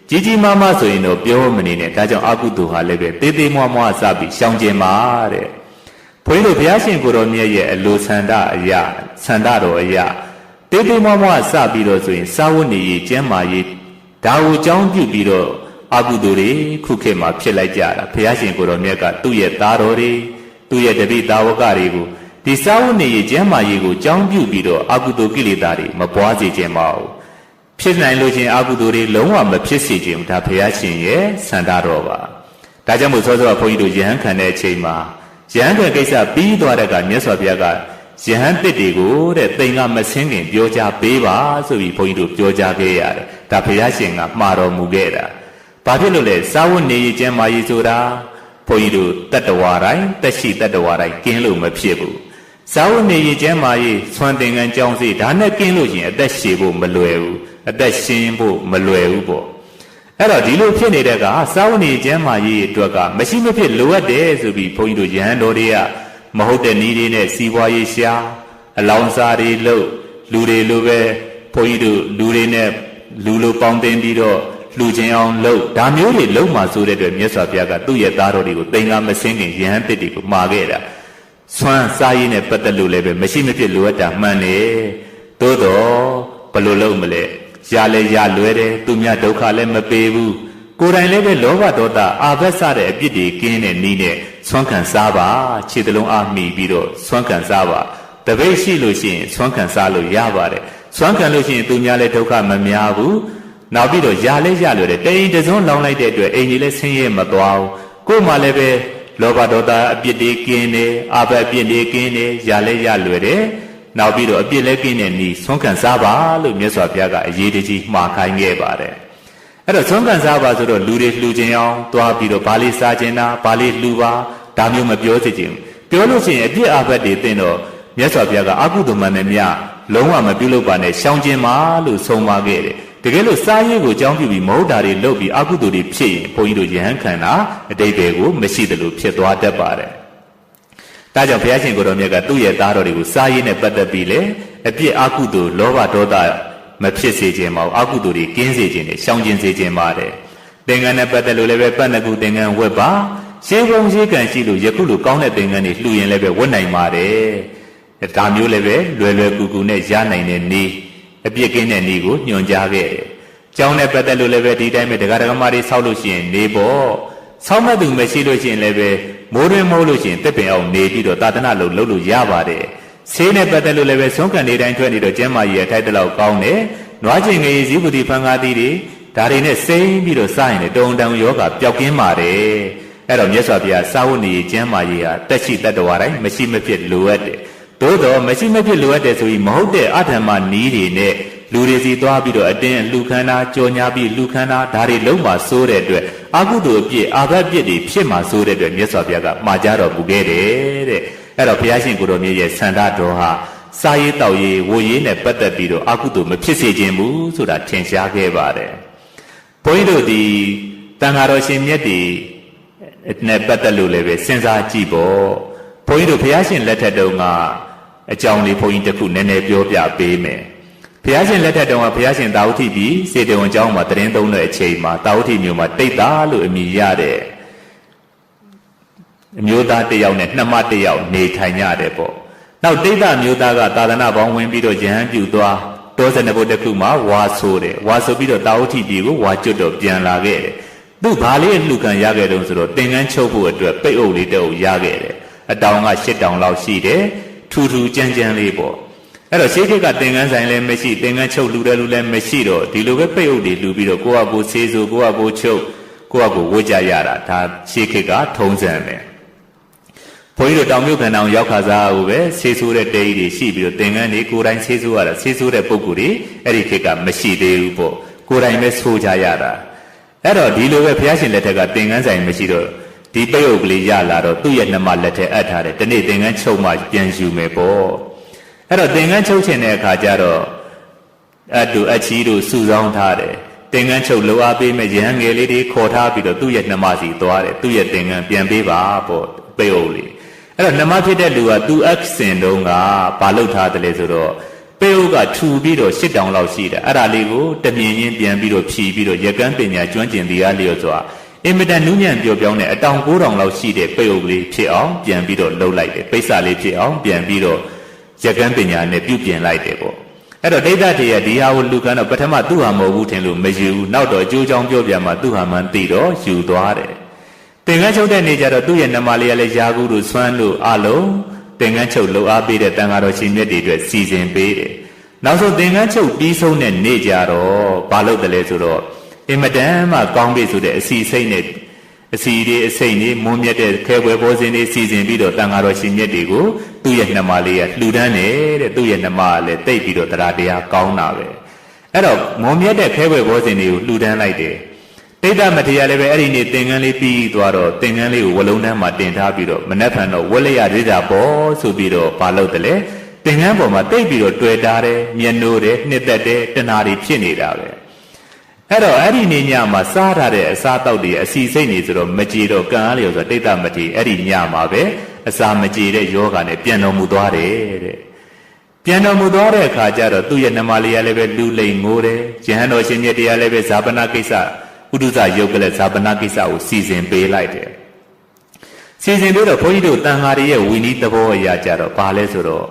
ကြီးကြီးမားမားဆိုရင်တော့ပြောမနေနဲ့ဒါကြောင့်အကုသိုလ်ဟာလည်းပဲတေးသေးမွားမွားစပြီးရှောင်ကျဉ်ပါတဲ့ဘုန်းကြီးတို့ဘုရားရှင်ကိုယ်တော်မြတ်ရဲ့အလိုဆန္ဒအရာဆန္ဒတော်အရာတေးသေးမွားမွားစပြီးတော့ဆိုရင်စာဝတ်နေရေးကျမ်းမာရေးဒါကိုအကြောင်းပြုပြီးတော့အကုသိုလ်တွေခုခေတ်မှာဖြစ်လိုက်ကြတာဘုရားရှင်ကိုယ်တော်မြတ်ကသူ့ရဲ့သားတော်တွေသူ့ရဲ့တပည့်သားဝကတွေကိုဒီစာဝတ်နေရေးကျမ်းမာရေးကိုအကြောင်းပြုပြီးတော့အကုသိုလ်ကိလေသာတွေမပွားစေခြင်းမဟုတ်ဖြစ်နိုင်လို့ချင်းအကုသိုလ်တွေလုံးဝမဖြစ်စေခြင်းဒါဘုရားရှင်ရဲ့ဆန္ဒတော်ပါဒါကြောင့်မို့စောစောဘုန်းကြီးတို့ယဟန်ခံတဲ့အချိန်မှာယဟန်ခံကိစ္စပြီးသွားတဲ့ကမြတ်စွာဘုရားကယဟန်တစ်တွေကိုတဲ့တိမ်ကမဆင်းခင်ပြောကြပေးပါဆိုပြီးဘုန်းကြီးတို့ပြောကြခဲ့ရတယ်ဒါဘုရားရှင်ကမှာတော်မူခဲ့တာဘာဖြစ်လို့လဲစာဝတ်နေရေးကျမ်းမာရေးဆိုတာဘုန်းကြီးတို့တတ္တဝါတိုင်းတက်ရှိတတ္တဝါတိုင်းကင်းလို့မဖြစ်ဘူးစာဝတ်နေရေးကျမ်းမာရေးဆွမ်းသင်္ကန်းကြောင်းစီဒါနဲ့ကင်းလို့ရှင်အသက်ရှည်ဖို့မလွယ်ဘူးအသက်ရှင်ဖို့မလွယ်ဘူးပေါ့အဲ့တော့ဒီလိုဖြစ်နေတဲ့ကစာဝတ်နေကျမ်းမာရေးအတွက်ကမရှိမဖြစ်လိုအပ်တယ်ဆိုပြီးဘုန်းကြီးတို့ယဟန်တော်တွေကမဟုတ်တဲ့နည်းတွေနဲ့စီးပွားရေးရှာအလောင်းစားတွေလုပ်လူတွေလိုပဲဘုန်းကြီးတို့လူတွေနဲ့လူလိုပေါင်းတင်ပြီးတော့လူချင်းအောင်လုပ်ဒါမျိုးတွေလုပ်မှဆိုတဲ့အတွက်မြတ်စွာဘုရားကသူ့ရဲ့သားတော်တွေကိုတိမ်ကမဆင်းခင်ယဟန်တစ်တွေကိုမှာခဲ့တာဆွမ်းစားရည်နဲ့ပတ်သက်လို့လည်းပဲမရှိမဖြစ်လိုအပ်တာမှန်တယ်သို့တော့ဘယ်လိုလုပ်မလဲရလဲရလွယ်တယ်သူများဒုက္ခလည်းမပေးဘူးကိုယ်တိုင်လည်းပဲလောဘဒေါသအာဘက်စတဲ့အပြစ်တွေကင်းတဲ့နည်းနဲ့ဆွမ်းခံစားပါခြေတလုံးအားမိပြီးတော့ဆွမ်းခံစားပါတပိတ်ရှိလို့ရှိရင်ဆွမ်းခံစားလို့ရပါတယ်ဆွမ်းခံလို့ရှိရင်သူများလည်းဒုက္ခမများဘူးနောက်ပြီးတော့ရလဲရလွယ်တယ်တိမ်တစုံလောင်းလိုက်တဲ့အတွက်အိမ်ကြီးလည်းဆင်းရဲမသွားဘူးကိုယ်မှလည်းပဲလောဘဒေါသအပြစ်တွေကင်းတယ်အာဘက်အပြစ်တွေကင်းတယ်ရလဲရလွယ်တယ်နောက်ပြီးတော့အပြစ်လည်းကင်းတဲ့နည်းဆွမ်းခံစားပါလို့မြတ်စွာဘုရားကအရေးတကြီးမှာခိုင်းခဲ့ပါတယ်အဲ့တော့ဆွမ်းခံစားပါဆိုတော့လူတွေလှူခြင်းအောင်သွားပြီးတော့ဘာလေးစားခြင်းတာဘာလေးလှူပါဒါမျိုးမပြောစေချင်ဘူးပြောလို့ရှိရင်အပြစ်အာဘက်တွေတင်တော့မြတ်စွာဘုရားကအကုသိုလ်မှန်တဲ့မြတ်လုံးဝမပြုလုပ်ပါနဲ့ရှောင်ခြင်းပါလို့ဆုံးမခဲ့တယ်တကယ်လို့စားရည်ကိုအကြောင်းပြုပြီးမဟုတ်တာတွေလုပ်ပြီးအကုသိုလ်တွေဖြစ်ရင်ဘုန်းကြီးတို့ယဟန်ခန္ဓာအတိတ်တွေကိုမရှိသလိုဖြစ်သွားတတ်ပါတယ်ဒါကြောင့်ဘုရားရှင်ကိုယ်တော်မြတ်ကသူ့ရဲ့သားတော်တွေကိုစားရည်နဲ့ပတ်သက်ပြီးလေအပြစ်အကုသိုလ်လောဘဒေါသမဖြစ်စေခြင်းမဟုတ်အကုသိုလ်တွေကင်းစေခြင်းနဲ့ရှောင်ကျဉ်စေခြင်းပါတယ်သင်္ကန်းနဲ့ပတ်သက်လို့လည်းပဲပတ်နှစ်ခုသင်္ကန်းဝတ်ပါရှေးဘုံရှေးကံရှိလို့ယခုလိုကောင်းတဲ့သင်္ကန်းတွေလှူရင်လည်းပဲဝတ်နိုင်ပါတယ်ဒါမျိုးလည်းပဲလွယ်လွယ်ကူကူနဲ့ရနိုင်တဲ့နည်းအပြစ်ကင်းတဲ့နည်းကိုညွှန်ကြားခဲ့တယ်။ကျောင်းနဲ့ပတ်သက်လို့လည်းပဲဒီတိုင်းပဲတရားဓမ္မတွေဆောက်လို့ရှိရင်နေပေါ့။ဆောက်မဲ့သူမရှိလို့ရှိရင်လည်းပဲမိုးတွင်မိုးလို့ရှိရင်တစ်ပင်အောင်နေပြီးတော့သာသနာလုပ်လို့ရပါတယ်။ဆေးနဲ့ပတ်သက်လို့လည်းပဲဆုံးခံနေတိုင်းထွက်နေတော့ကျမ်းမာရေးအထိုက်တလောက်ကောင်းတယ်။ နွားချင်းငယ်စည်းပူတီဖန်ကားသီးတွေဒါတွေနဲ့စိမ့်ပြီးတော့စားရင်လည်းတုံတောင်ယောဂပျောက်ကင်းပါတယ်အဲ့တော့မြတ်စွာဘုရားစာဝတ်နေကျမ်းမာရေးဟာတက်ရှိတတ်တော်တိုင်းမရှိမဖြစ်လိုအပ်တယ်သို့တော့မရှိမဖြစ်လိုအပ်တယ်ဆိုပြီးမဟုတ်တဲ့အဓမ္မနီးတွေနဲ့လူတွေစီသွားပြီးတော့အတင်းလူခန္ဓာကြော်ညာပြီးလူခန္ဓာဒါတွေလုံးဝစိုးတဲ့အတွက်အကုသိုလ်အပြစ်အာဘတ်ပြစ်တွေဖြစ်မှာစိုးတဲ့အတွက်မြတ်စွာဘုရားကမှာကြားတော်မူခဲ့တယ်တဲ့အဲ့တော့ဘုရားရှင်ကိုတော်မြတ်ရဲ့ဆန္ဒတော်ဟာစာရေးတောက်ရေးဝိရေးနဲ့ပတ်သက်ပြီးတော့အကုသိုလ်မဖြစ်စေခြင်းဘူးဆိုတာထင်ရှားခဲ့ပါတယ်ဘုန်းကြီးတို့ဒီတန်ဃာတော်ရှင်မြတ်တွေနဲ့ပတ်သက်လို့လည်းပဲစဉ်းစားကြည့်ပေါ့ဘုန်းကြီးတို့ဘုရားရှင်လက်ထက်တုန်းကအကြောင်းလေးဘုန်းကြီးတစ်ခုနည်းနည်းပြောပြပေးမယ်ဘုရားရှင်လက်ထက်တုန်းကဘုရားရှင်တာဝတိပြီးစေတဝန်ကျောင်းမှာတရင်သုံးတဲ့အချိန်မှာတာဝတိမြို့မှာတိတ်သားလို့အမည်ရတဲ့အမျိုးသားတစ်ယောက်နဲ့နှမတစ်ယောက်နေထိုင်ကြတယ်ပေါ့နောက်တိတ်သားမျိုးသားကသာသနာပေါင်းဝင်ပြီးတော့ယဟန်ပြုသွားတောစနဘုတ်တစ်ခုမှာဝါဆိုတယ်ဝါဆိုပြီးတော့တာဝတိပြည်ကိုဝါကျွတ်တော့ပြန်လာခဲ့တယ်သူဘာလေးလှူခံရခဲ့တုံးဆိုတော့သင်္ကန်းချုပ်ဖို့အတွက်ပိတ်အုပ်လေးတစ်အုပ်ရခဲ့တယ်အတောင်က8တောင်လောက်ရှိတယ်ထူထူကြမ်းကြမ်းလေးပေါ့အဲ့တော့ရှေးခေတ်ကသင်္ကန်းဆိုင်လည်းမရှိသင်္ကန်းချုပ်လှူတယ်လို့လည်းမရှိတော့ဒီလိုပဲပိတ်အုပ်တွေလှူပြီးတော့ကိုယ့်အကိုဆေးဆိုကိုယ့်အကိုချုပ်ကိုယ့်အကိုဝတ်ကြရတာဒါရှေးခေတ်ကထုံးစံပဲဘုန်းကြီးတို့တောင်မြုပ်ခန္ဓာကိုရောက်ခါစားဟိုပဲဆေးဆိုးတဲ့တေးကြီးတွေရှိပြီးတော့သင်္ကန်းတွေကိုယ်တိုင်ဆေးဆိုးရတာဆေးဆိုးတဲ့ပုံကိုယ်တွေအဲ့ဒီခေတ်ကမရှိသေးဘူးပေါ့ကိုယ်တိုင်ပဲဆိုးကြရတာအဲ့တော့ဒီလိုပဲဘုရားရှင်လက်ထက်ကသင်္ကန်းဆိုင်မရှိတော့ဒီပိတ်အုပ်ကလေးရလာတော့သူ့ရဲ့နှမလက်ထဲအပ်ထားတယ်ဒီနေ့သင်္ကန်းချုပ်မှပြန်ယူမယ်ပေါ့အဲ့တော့သင်္ကန်းချုပ်ချင်တဲ့အခါကျတော့အတူအချီတို့စုဆောင်းထားတယ်သင်္ကန်းချုပ်လိုအားပေးမဲ့ရဟန်းငယ်လေးတွေခေါ်ထားပြီးတော့သူ့ရဲ့နှမစီသွားတယ်သူ့ရဲ့သင်္ကန်းပြန်ပေးပါပေါ့ပိတ်အုပ်လေးအဲ့တော့နှမဖြစ်တဲ့လူကသူအစင်တုံးကဘာလုပ်ထားတယ်လဲဆိုတော့ပေအုပ်ကထူပြီးတော့8တောင်လောက်ရှိတယ်အဲ့ဒါလေးကိုတမြင်ချင်းပြန်ပြီးတော့ဖြီးပြီးတော့ရကန်းပညာကျွမ်းကျင်တရားလျော်စွာအင်မတန်နူးညံ့ပျော်ပြောင်းတဲ့အတောင်9တောင်လောက်ရှိတဲ့ပေအုပ်လေးဖြစ်အောင်ပြန်ပြီးတော့လှုပ်လိုက်တယ်ပိဿလေးဖြစ်အောင်ပြန်ပြီးတော့ရကန်းပညာနဲ့ပြုပြင်လိုက်တယ်ပေါ့အဲ့တော့ဒိဋ္ဌတေရဒီဟာကိုလူကတော့ပထမသူ့ဟာမဟုတ်ဘူးထင်လို့မယူနောက်တော့အကျိုးကြောင့်ပြောပြမှာသူ့ဟာမှန်းသိတော့ယူသွားတယ်သင်္ကန်းချုပ်တဲ့နေ့ကျတော့သူ့ရဲ့နှမလေးကလည်းယာကုတို့ဆွမ်းလို့အလုံးသင်္ကန်းချုပ်လှုပ်အားပေးတဲ့တန်ဃာတော်ရှင်မြတ်တွေအတွက်စီစဉ်ပေးတယ်နောက်ဆုံးသင်္ကန်းချုပ်ပြီးဆုံးတဲ့နေ့ကျတော့ဘာလုပ်တယ်လဲဆိုတော့အင်မတန်မှကောင်းပြီဆိုတဲ့အစီစိတ်နဲ့အစီတွေအစိတ်တွေမွန်းမြတ်တဲ့ခဲပွဲဘောဇင်းတွေစီစဉ်ပြီးတော့တန်ဃာတော်ရှင်မြတ်တွေကိုသူ့ရဲ့နှမလေးကလှူဒန်းတယ်တဲ့သူ့ရဲ့နှမကလည်းတိတ်ပြီးတော့တရားတရားကောင်းတာပဲအဲ့တော့မွန်းမြတ်တဲ့ခဲပွဲဘောဇင်းတွေကိုလှူဒန်းလိုက်တယ်တိတ်တမထေရလည်းပဲအဲ့ဒီနေ့သင်္ကန်းလေးပြီးသွားတော့သင်္ကန်းလေးကိုဝလုံးထဲမှာတင်ထားပြီးတော့မနှက်ဖန်တော့ဝက်လက်ရရတာပေါ့ဆိုပြီးတော့ဘာလုပ်တယ်လဲသင်္ကန်းပေါ်မှာတိတ်ပြီးတော့တွေ့တာတယ်မျက်နှိုးတယ်နှစ်သက်တယ်တဏှာတွေဖြစ်နေတာပဲအဲ့တော့အဲ့ဒီနေ့ညမှာစားထားတဲ့အစာတောက်တွေအစီစိတ်နေဆိုတော့မကြည်တော့ကံအားလျော်ဆိုတိတ်တမထေရအဲ့ဒီညမှာပဲအစာမကြည်တဲ့ယောဂနဲ့ပြန်တော်မူသွားတယ်တဲ့ပြန်တော်မူသွားတဲ့အခါကျတော့သူ့ရဲ့နှမလေးကလည်းပဲလူလိမ်ငိုတယ်ယဟန်တော်ရှင်မြတ်တရားလည်းပဲဇာပနာကိစ္စဥဒုဇယုတ်ကလေးဇာပနာကိစ္စကိုစီစဉ်ပေးလိုက်တယ်စီစဉ်ပြီးတော့ဘုန်းကြီးတို့တန်ဃာတွေရဲ့ဝိနည်းသဘောအရာကြတော့ဘာလဲဆိုတော့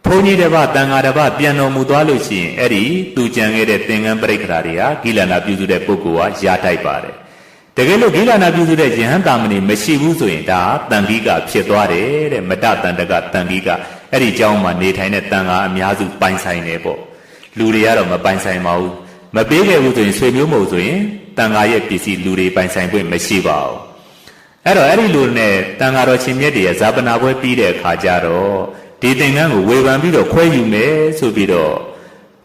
ဘုန်းကြီးတစ်ပါးတန်ဃာတစ်ပါးပြန်တော်မူသွားလို့ရှိရင်အဲ့ဒီသူကြံခဲ့တဲ့သင်္ကန်းပရိက္ခရာတွေဟာဂိလနာပြုစုတဲ့ပုဂ္ဂိုလ်ဟာရာထိုက်ပါတယ်တကယ်လို့ဂိလနာပြုစုတဲ့ယဟန်တာမဏိမရှိဘူးဆိုရင်ဒါတန်ခိကဖြစ်သွားတယ်တဲ့မတတန်တကတန်ခိကအဲ့ဒီเจ้าမှာနေထိုင်တဲ့တန်ဃာအများစုပိုင်ဆိုင်တယ်ပေါ့လူတွေကတော့မပိုင်ဆိုင်ပါဘူးမပေးခဲ့ဘူးဆိုရင်ဆွေမျိုးမဟုတ်ဆိုရင်တန်ဃာရဲ့ပစ္စည်းလူတွေပိုင်ဆိုင်ခွင့်မရှိပါဘူးအဲ့တော့အဲ့ဒီလိုနဲ့တန်ဃာတော်ရှင်မြတ်တွေရဲ့ဇာပနာပွဲပြီးတဲ့အခါကျတော့ဒီသင်္ကန်းကိုဝေဖန်ပြီးတော့ခွဲယူမယ်ဆိုပြီးတော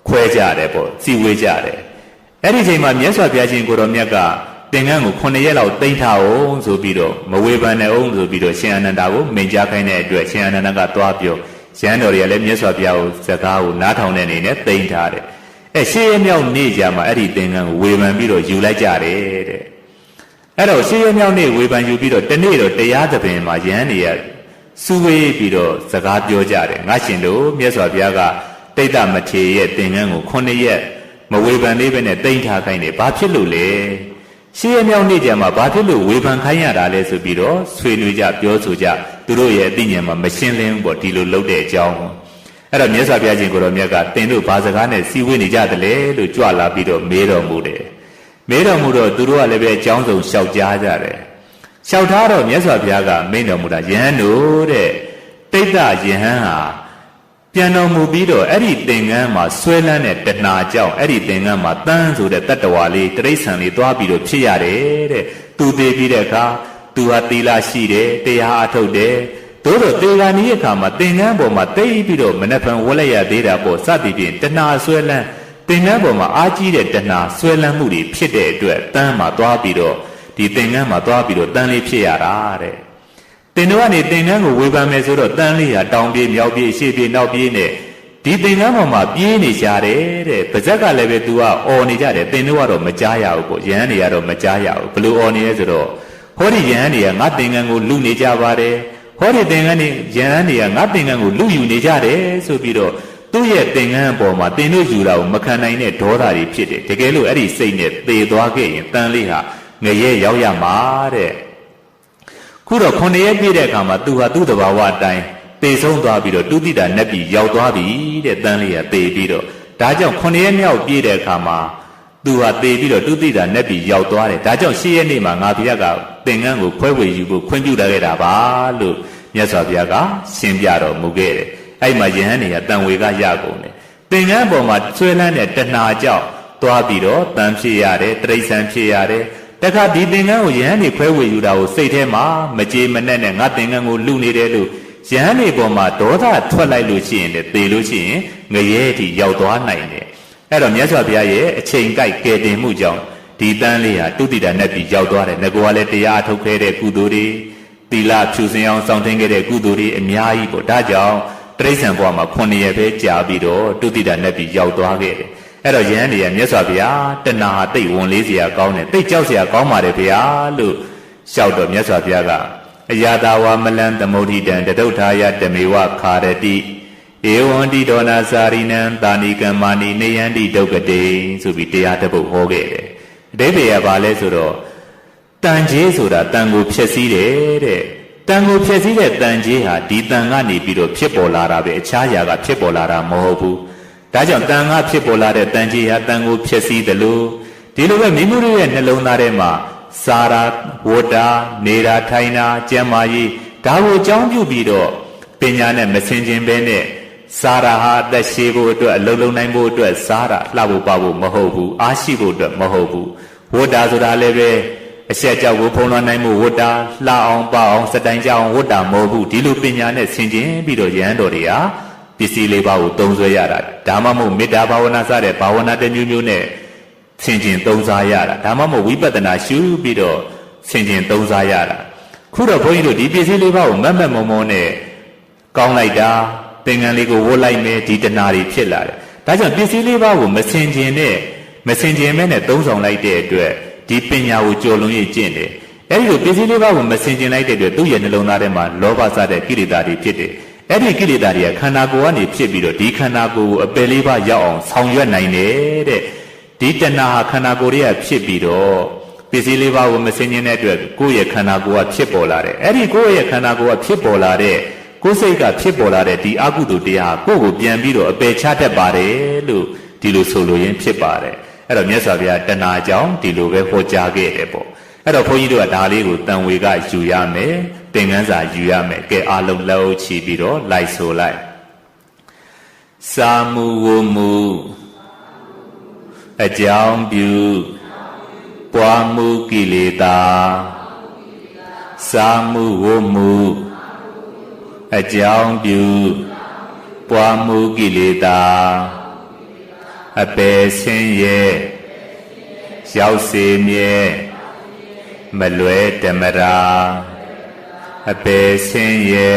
့ခွဲကြတယ်ပေါ့စီဝေးကြတယ်အဲ့ဒီချိန်မှာမြတ်စွာဘုရားရှင်ကိုတော်မြတ်ကသင်္ကန်းကို9ရက်လောက်တိမ့်ထားအောင်ဆိုပြီးတော့မဝေဖန်နဲ့အောင်ဆိုပြီးတော့ရှင်အာနန္ဒာကိုမိန့်ကြားခိုင်းတဲ့အတွက်ရှင်အာနန္ဒာကသွားပြောရဟန်းတော်တွေကလည်းမြတ်စွာဘုရားကိုစကားကိုနားထောင်တဲ့အနေနဲ့တိမ့်ထားတယ်ရှေးရမြောက်နေ့ကြမှာအဲ့ဒီသင်္ကန်းကိုဝေဖန်ပြီးတော့ယူလိုက်ကြတယ်တဲ့အဲ့တော့ရှေးရမြောက်နေ့ဝေဖန်ယူပြီးတော့တနေ့တော့တရားသဘင်မှာယဟန်တွေကစုဝေးပြီးတော့စကားပြောကြတယ်ငါရှင်တို့မြတ်စွာဘုရားကတိတ်တမထေရရဲ့သင်္ကန်းကို9ရက်မဝေဖန်လေးပဲနဲ့တိမ့်ထားခိုင်းတယ်ဘာဖြစ်လို့လဲရှေးရမြောက်နေ့ကြမှာဘာဖြစ်လို့ဝေဖန်ခိုင်းရတာလဲဆိုပြီးတော့ဆွေးနွေးကြပြောဆိုကြသူတို့ရဲ့အသိဉာဏ်မှာမရှင်းလင်းဘူးပေါ့ဒီလိုလုပ်တဲ့အကြောင်းအဲ့တော့မြတ်စွာဘုရားရှင်ကိုတော်မြတ်ကသင်တို့ဘာစကားနဲ့စီဝေးနေကြသလဲလို့ကြွလာပြီးတော့မေးတော်မူတယ်မေးတော်မူတော့သူတို့ကလည်းပဲအကြောင်းစုံလျှောက်ကြားကြတယ်လျှောက်ထားတော့မြတ်စွာဘုရားကမိန့်တော်မူတာယဟန်တို့တဲ့တိတ်တယဟန်ဟာ ပြန်တော်မူပြီးတော့အဲ့ဒီသင်္ကန်းမှာဆွဲလန်းတဲ့တဏှာကြောင့်အဲ့ဒီသင်္ကန်းမှာတန်းဆိုတဲ့တတ္တဝါလေးတိရစ္ဆာန်လေးသွားပြီးတော့ဖြစ်ရတယ်တဲ့သူတည်ပြီးတဲ့အခါသူဟာသီလရှိတယ်တရားအထုတ်တယ်သို့တော့သေဂာနီးအခါမှာသင်္ကန်းပေါ်မှာတိတ်ပြီးတော့မနှက်ဖန်ဝက်လက်ရသေးတာပေါ့စသည်ဖြင့်တဏှာဆွဲလန်းသင်္ကန်းပေါ်မှာအားကြီးတဲ့တဏှာဆွဲလန်းမှုတွေဖြစ်တဲ့အတွက်တန်းမှာသွားပြီးတော့ဒီသင်္ကန်းမှာသွားပြီးတော့တန်းလေးဖြစ်ရတာတဲ့သင်တို့ကနေသင်္ကန်းကိုဝေဖန်မယ်ဆိုတော့တန်းလေးဟာတောင်ပြေးမြောက်ပြေးရှေ့ပြေးနောက်ပြေးနဲ့ဒီသင်္ကန်းပေါ်မှာပြေးနေကြတယ်တဲ့ပါဇက်ကလည်းပဲ तू ကအော်နေကြတယ်သင်တို့ကတော့မကြားရဘူးပေါ့ယဟန်တွေကတော့မကြားရဘူးဘလို့အော်နေလဲဆိုတော့ဟောဒီယဟန်တွေကငါသင်္ကန်းကိုလူနေကြပါတယ်ဟောဒီသင်္ကန်းတွေယဟန်တွေကငါသင်္ကန်းကိုလူယူနေကြတယ်ဆိုပြီးတော့သူ့ရဲ့သင်္ကန်းအပေါ်မှာသင်တို့ယူတာကိုမခံနိုင်တဲ့ဒေါသတွေဖြစ်တယ်တကယ်လို့အဲ့ဒီစိတ်နဲ့သေသွားခဲ့ရင်တန်းလေးဟာငရဲရောက်ရမှာတဲ့ခုတော့9ရက်ပြည့်တဲ့အခါမှာသူဟာသူ့တဘာဝအတိုင်းသေဆုံးသွားပြီးတော့တုတိတာနတ်ပြည်ရောက်သွားပြီတဲ့တန်းလေးဟာသေပြီးတော့ဒါကြောင့်9ရက်မြောက်ပြည့်တဲ့အခါမှာသူဟာသေပြီးတော့တုတိတာနတ်ပြည်ရောက်သွားတယ်ဒါကြောင့်10ရက်နေ့မှာငါဘုရားကသင်္ကန်းကိုခွဲဝေယူဖို့ခွင့်ပြုထားခဲ့တာပါလို့မြတ်စွာဘုရားကရှင်းပြတော်မူခဲ့တယ်အဲ့မှာယဟန်တွေကတန်ဝေကရကုန်တယ်သင်္ကန်းပေါ်မှာဆွဲလန်းတဲ့တဏှာကြောင့်သွားပြီးတော့တန်ဖြစ်ရတယ်တိရစ္ဆာန်ဖြစ်ရတယ်တခါဒီသင်္ကန်းကိုယဟန်တွေခွဲဝေယူတာကိုစိတ်ထဲမှာမကြေမနက်နဲ့ငါသင်္ကန်းကိုလူနေတယ်လို့ယဟန်တွေပေါ်မှာဒေါသထွက်လိုက်လို့ရှိရင်သေလို့ရှိရင်ငရဲအထိရောက်သွားနိုင်တယ်အဲ့တော့မြတ်စွာဘုရားရဲ့အချိန်ကိုက်ကယ်တင်မှုကြောင့်ဒီတန်းလေးဟာတုတိတာနတ်ပြည်ရောက်သွားတယ်ငကောကလည်းတရားထုတ်ခဲ့တဲ့ကုသိုလ်တွေသီလဖြူစင်အောင်စောင့်ထင်းခဲ့တဲ့ကုသိုလ်တွေအများကြီးပေါ့ဒါကြောင့်တိရစ္ဆာန်ဘဝမှာ9ရက်ပဲကြာပြီးတော့တုတိတာနတ်ပြည်ရောက်သွားခဲ့တယ်အဲ့တော့ယဟန်တွေကမြတ်စွာဘုရားတဏှာတိတ်ဝန်လေးစရာကောင်းတယ်တိတ်ကြောက်စရာကောင်းပါတယ်ဗျာလို့လျှောက်တော့မြတ်စွာဘုရားကအယာတာဝမလံသမုဋ္ဌိတံတတုထာယတမေဝခာရတိဧဝံတိဒောနာစာရိနံတာဏိကမ္မာနိနေယန္တိဒုက္ကတေဆိုပြီးတရားတစ်ပုဒ်ဟောခဲ့တယ်အဓိပ္ပာယ်ကဘာလဲဆိုတော့တန်ကြီးဆိုတာတန်ကိုဖြည့်ဆည်းတယ်တဲ့တန်ကိုဖြည့်ဆည်းတဲ့တန်ကြီးဟာဒီတန်ကနေပြီးတော့ဖြစ်ပေါ်လာတာပဲအခြားຢာကဖြစ်ပေါ်လာတာမဟုတ်ဘူးဒါကြောင့်တန်ကဖြစ်ပေါ်လာတဲ့တန်ကြီးဟာတန်ကိုဖြည့်ဆည်းတယ်လို့ဒီလိုပဲမိမှုရဲ့နှလုံးသားထဲမှာစာရာဝတ္တာနေတာထိုင်တာကျမ်းမာရေးဒါကိုအကြောင်းပြုပြီးတော့ပညာနဲ့မစင်ခြင်းပဲနဲ့စာရာဟာအသက်ရှည်ဖို့အတွက်အလုံးလုံးနိုင်ဖို့အတွက်စားတာလှဖို့ပါဖို့မဟုတ်ဘူးအားရှိဖို့အတွက်မဟုတ်ဘူးဝတ္တာဆိုတာလည်းပဲအဆက်ကြောက်ကိုဖုံးလွှမ်းနိုင်မှုဝတ္တာလှအောင်ပအောင်စတိုင်ကြအောင်ဝတ္တာမဟုတ်ဘူးဒီလိုပညာနဲ့ဆင်ခြင်ပြီးတော့ယဟန်တော်တွေဟာပစ္စည်းလေးပါးကိုသုံးစွဲရတာဒါမှမဟုတ်မေတ္တာဘာဝနာစတဲ့ဘာဝနာတစ်မျိုးမျိုးနဲ့ဆင်ခြင်သုံးစားရတာဒါမှမဟုတ်ဝိပဿနာရှုပြီးတော့ဆင်ခြင်သုံးစားရတာခုတော့ဘုန်းကြီးတို့ဒီပစ္စည်းလေးပါးကိုမတ်မတ်မုံမုံနဲ့ကောင်းလိုက်တာသင်္ကန်းလေးကိုဝတ်လိုက်မယ်ဒီတဏှာတွေဖြစ်လာတယ်ဒါကြောင့်ပစ္စည်းလေးပါးကိုမဆင်ခြင်မဲနဲ့သုံးဆောင်လိုက်တဲ့အတွက်ဒီပညာကိုကြော်လွန်ရကျင့်တယ်အဲဒီလိုပစ္စည်းလေးပါးကိုမဆင်ခြင်လိုက်တဲ့အတွက်သူ့ရဲ့နှလုံးသားထဲမှာလောဘစတဲ့ကိလေသာတွေဖြစ်တယ်အဲ့ဒီကိလေသာတွေကခန္ဓာကိုယ်ကနေဖြစ်ပြီးတော့ဒီခန္ဓာကိုယ်ကိုအပယ်လေးပါးရောက်အောင်ဆောင်ရွက်နိုင်တယ်တဲ့ဒီတဏှာဟာခန္ဓာကိုယ်ရဲ့ဖြစ်ပြီးတော့ပစ္စည်းလေးပါးကိုမဆင်ခြင်တဲ့အတွက်ကိုယ့်ရဲ့ခန္ဓာကိုယ်ကဖြစ်ပေါ်လာတယ်အဲ့ဒီကိုယ့်ရဲ့ခန္ဓာကိုယ်ကဖြစ်ပေါ်လာတဲ့ကိုယ်စိတ်ကဖြစ်ပေါ်လာတဲ့ဒီအကုသိုလ်တရားကိုယ့်ကိုပြန်ပြီးတော့အပယ်ချတတ်ပါတယ်လို့ဒီလိုဆိုလိုရင်းဖြစ်ပါတယ်အဲ့တော့မြတ်စွာဘုရားတဏှာကြောင့်ဒီလိုပဲဟောကြားခဲ့တယ်ပေါ့အဲ့တော့ဘုန်းကြီးတို့ကဒါလေးကိုတန်ဝေကယူရမယ်သင်္ကန်းစာယူရမယ်ကဲအားလုံးလက်အုပ်ချီပြီးတော့လိုက်ဆိုလိုက်စာမှုဝမှုအကြောင်းပြုပွားမှုကိလေသာစာမှုဝမှုအကြောင်းပြုပွားမှုကိလေသာအပေဆင်းရဲရောက်စေမြဲမလွဲဓမ္မရာအပေဆင်းရဲ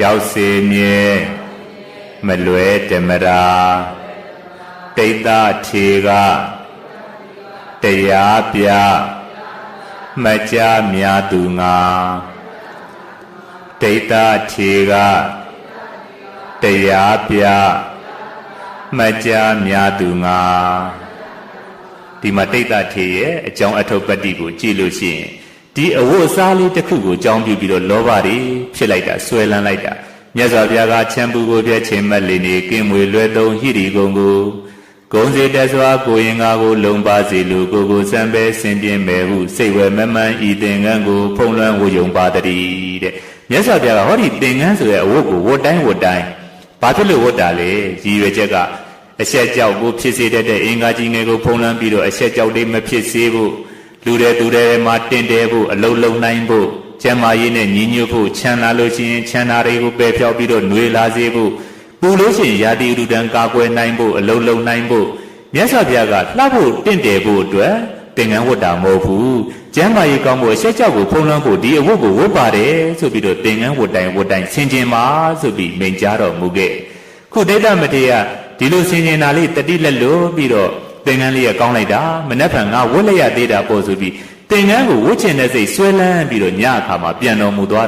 ရောက်စေမြဲမလွဲဓမ္မရာတိတ်တထေကတရားပြမကြမြာသူငါတိတ်တထေကတရားပြမကြမြာသူငါဒီမှာတိတ်တထေရဲ့အကြောင်းအထုပ်ပတ္တိကိုကြည့်လို့ရှိရင်ဒီအဝတ်အစားလေးတစ်ခုကိုအကြောင်းပြုပြီးတော့လောဘတွေဖြစ်လိုက်တာဆွဲလန်းလိုက်တာမြတ်စွာဘုရားကချမ်းပူကိုပြည့်ခြင်းမလေးနေကင်းမွေလွယ်သုံးဟိရိကုံကိုဂုံစေတစွာကိုရင်ငါကိုလုံပါစေလိုကိုစံပဲဆင်ပြင်းမယ်ဟုစိတ်ဝဲမမှန်ဤသင်္ကန်းကိုဖုံးလွှမ်းဝယုံပါတည်းတဲ့မြတ်စွာဘုရားကဟောဒီသင်္ကန်းဆိုတဲ့အဝတ်ကိုဝတ်တိုင်း ဘာဖြစ်လို့ဝတ်တာလဲရည်ရွယ်ချက်ကအဆက်ကြောက်ကိုဖြစ်စေတဲ့အင်္ဂါကြီးငယ်ကိုဖုံးလွှမ်းပြီးတော့အဆက်ကြောက်တွေမဖြစ်စေဖို့လူတွေသူတွေမှာတင့်တယ်ဖို့အလုံးလုံးနိုင်ဖို့ကျမ်းမာရေးနဲ့ညီညွတ်ဖို့ချမ်းသာလို့ရှိရင်ချမ်းသာတွေကိုပယ်ဖြောက်ပြီးတော့ຫນွေလာစေဖို့ပူလို့ရှိရင်ယာတိဥဒ္ဒံကာကွယ်နိုင်ဖို့အလုံးလုံးနိုင်ဖို့မြတ်စွာဘုရားကလှဖို့တင့်တယ်ဖို့အတွက်သင်္ကန်းဝတ်တာမဟုတ်ဘူးကျမ်းမာရေးကောင်းဖို့အဆက်ကြောက်ကိုဖုံးလွှမ်းဖို့ဒီအဝတ်ကိုဝတ်ပါတယ်ဆိုပြီးတော့သင်္ကန်းဝတ်တိုင်းဆင်ခြင်ပါဆိုပြီးမိန့်ကြားတော်မူခဲ့ခုဒိဋ္ဌမထေရဒီလိုဆင်ခြင်တာလေးတတိလက်လို့ပြီးတော့သင်္ကန်းလေးကကောင်းလိုက်တာမနှက်ဖန်ငါဝတ်လိုက်ရသေးတာပေါ့ဆိုပြီးသင်္ကန်းကိုဝတ်ချင်တဲ့စိတ်ဆွဲလန်းပြီးတော့ညအခါမှာပြန်တော်မူသွား